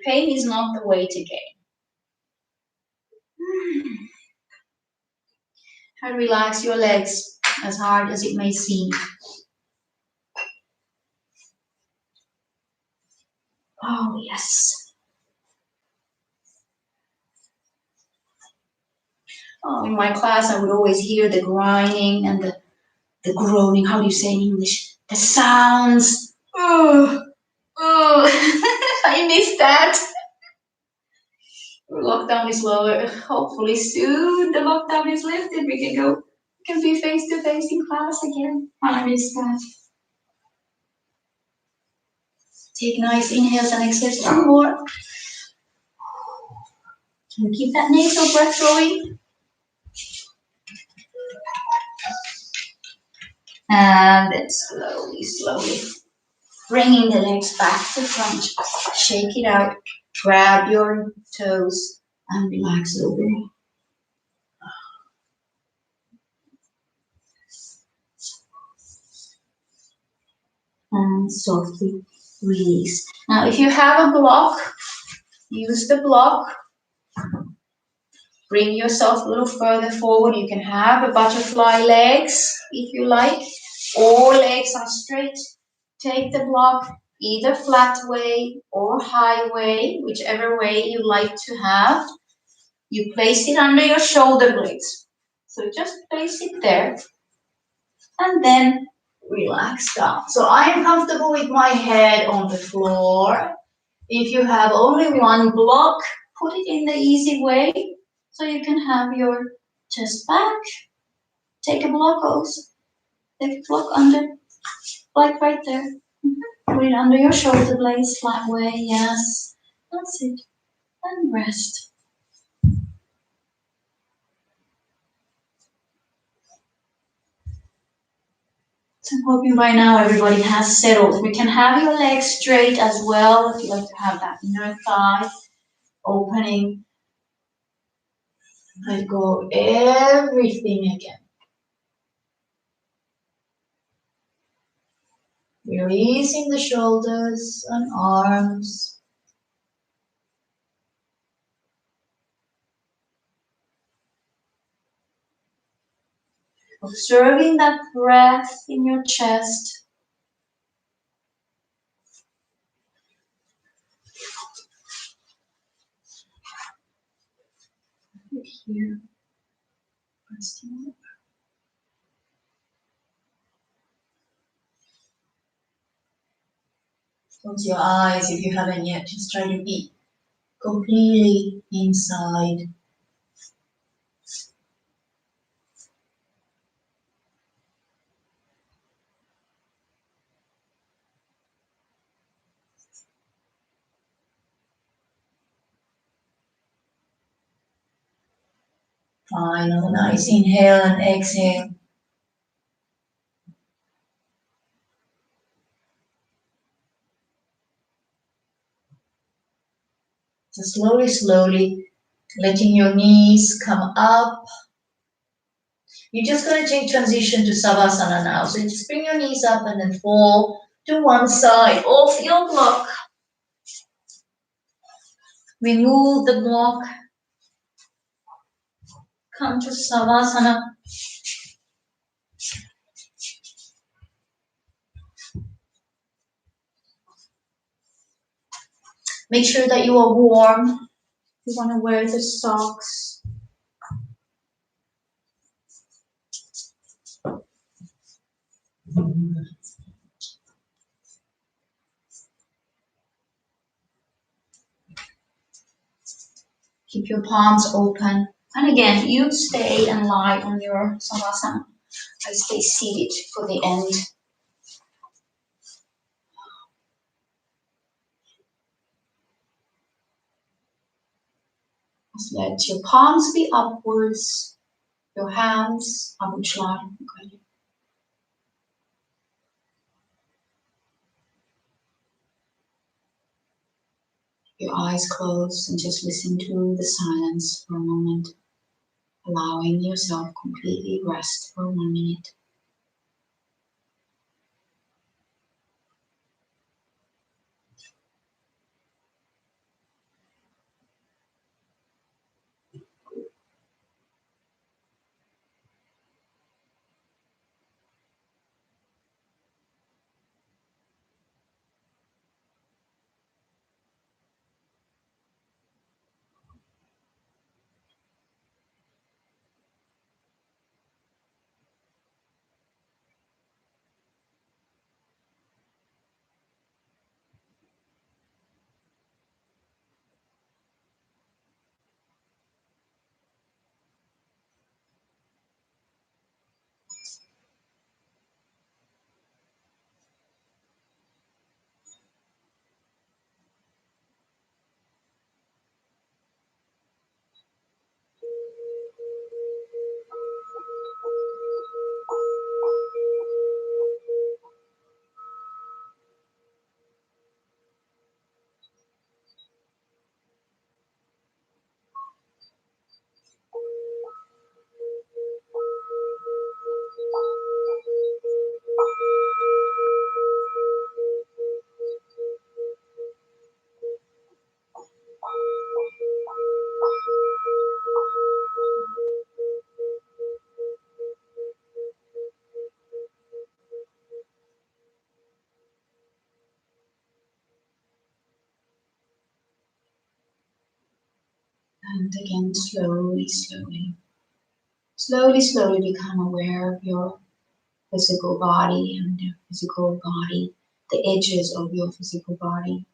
pain is not the way to gain. Try to relax your legs as hard as it may seem. Oh, yes. Oh, in my class, I would always hear the grinding and the groaning. How do you say in English? The sounds. Oh, I miss that. Lockdown is lower. Hopefully soon the lockdown is lifted. We can be face to face in class again. I miss that. Take nice inhales and exhales. 2 more. Can we keep that nasal breath going? And then slowly, slowly Bringing the legs back to front. Shake it out. Grab your toes and relax over. And softly release. Now, if you have a block, use the block. Bring yourself a little further forward. You can have a butterfly legs if you like, or legs are straight. Take the block either flat way or high way, whichever way you like to have. You place it under your shoulder blades. So just place it there and then relax down. So I am comfortable with my head on the floor. If you have only one block, put it in the easy way so you can have your chest back. Take a block also. Take a block under, like right there. Put it under your shoulder blades, flat way, yes. That's it. And rest. So I'm hoping by now everybody has settled. We can have your legs straight as well if you like to have that inner thigh opening. Let go everything again. Releasing the shoulders and arms. Observing that breath in your chest. Here. Resting. Close your eyes if you haven't yet. Just try to be completely inside. Final nice inhale and exhale. So slowly, slowly, letting your knees come up. You're just going to transition to Savasana now. So just bring your knees up and then fall to one side off your block. Remove the block. Come to Savasana. Make sure that you are warm. You want to wear the socks. Keep your palms open. And again, you stay and lie on your Savasana. I stay seated for the end. Just let your palms be upwards. Your hands abutschlagen. Okay. Your eyes closed and just listen to the silence for a moment, allowing yourself completely rest for 1 minute. again, slowly, slowly become aware of your physical body and your physical body, the edges of your physical body.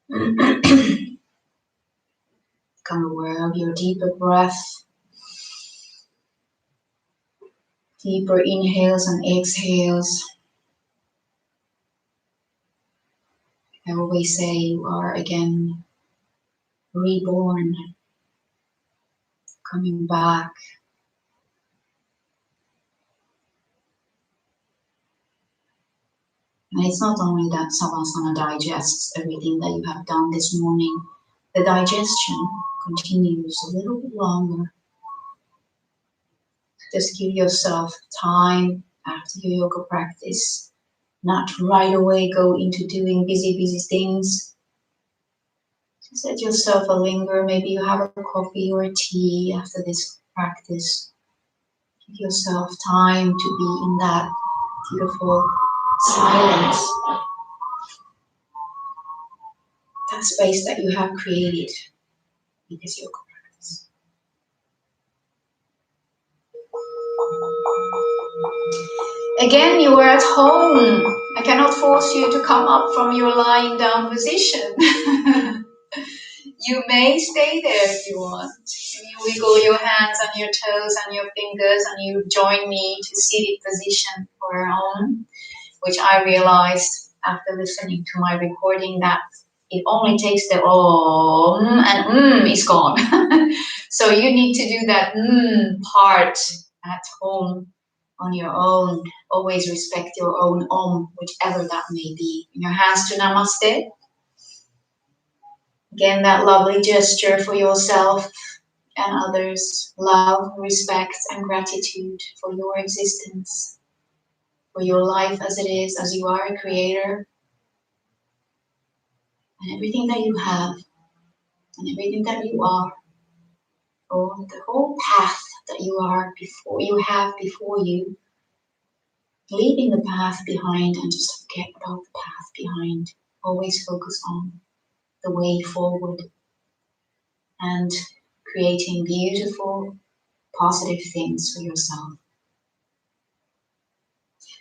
Become aware of your deeper breath, deeper inhales and exhales. I always say you are again reborn, coming back. And it's not only that Savasana digests everything that you have done this morning, the digestion continues a little bit longer. Just give yourself time after your yoga practice, not right away go into doing busy things. Just let yourself a linger. Maybe you have a coffee or a tea after this practice. Give yourself time to be in that beautiful silence, that space that you have created with this yoga practice. Again, you are at home. I cannot force you to come up from your lying down position. You may stay there if you want. You wiggle your hands and your toes and your fingers and you join me to seated position for our own, which I realized after listening to my recording that it only takes the om and is gone. So you need to do that part at home on your own. Always respect your own om, whichever that may be. In your hands to namaste. Again, that lovely gesture for yourself and others. Love, respect, and gratitude for your existence, for your life as it is, as you are a creator. And everything that you have, and everything that you are, or the whole path that you are before you have before you, leaving the path behind and just forget about the path behind. Always focus on the way forward and creating beautiful, positive things for yourself.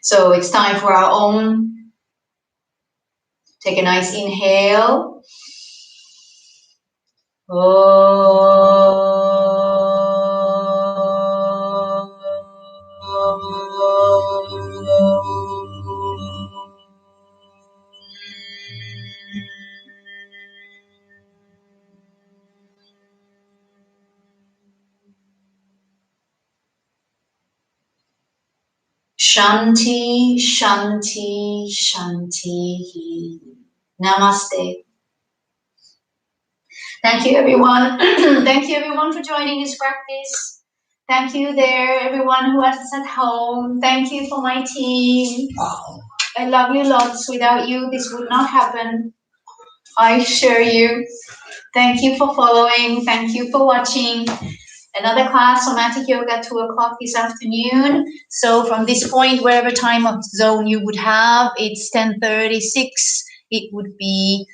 So it's time for our own. Take a nice inhale. Shanti, Shanti, Shanti. Namaste. Thank you, everyone. Thank you, everyone, for joining this practice. Thank you there, everyone who is at home. Thank you for my team. I love you lots. Without you, this would not happen. I assure you. Thank you for following. Thank you for watching. Another class, Somatic Yoga, 2 o'clock this afternoon. So from this point, wherever time of zone you would have, it's 10:36. It would be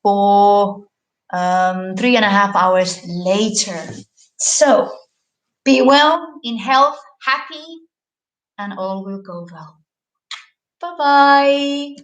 for 3.5 hours later. So be well, in health, happy, and all will go well. Bye-bye.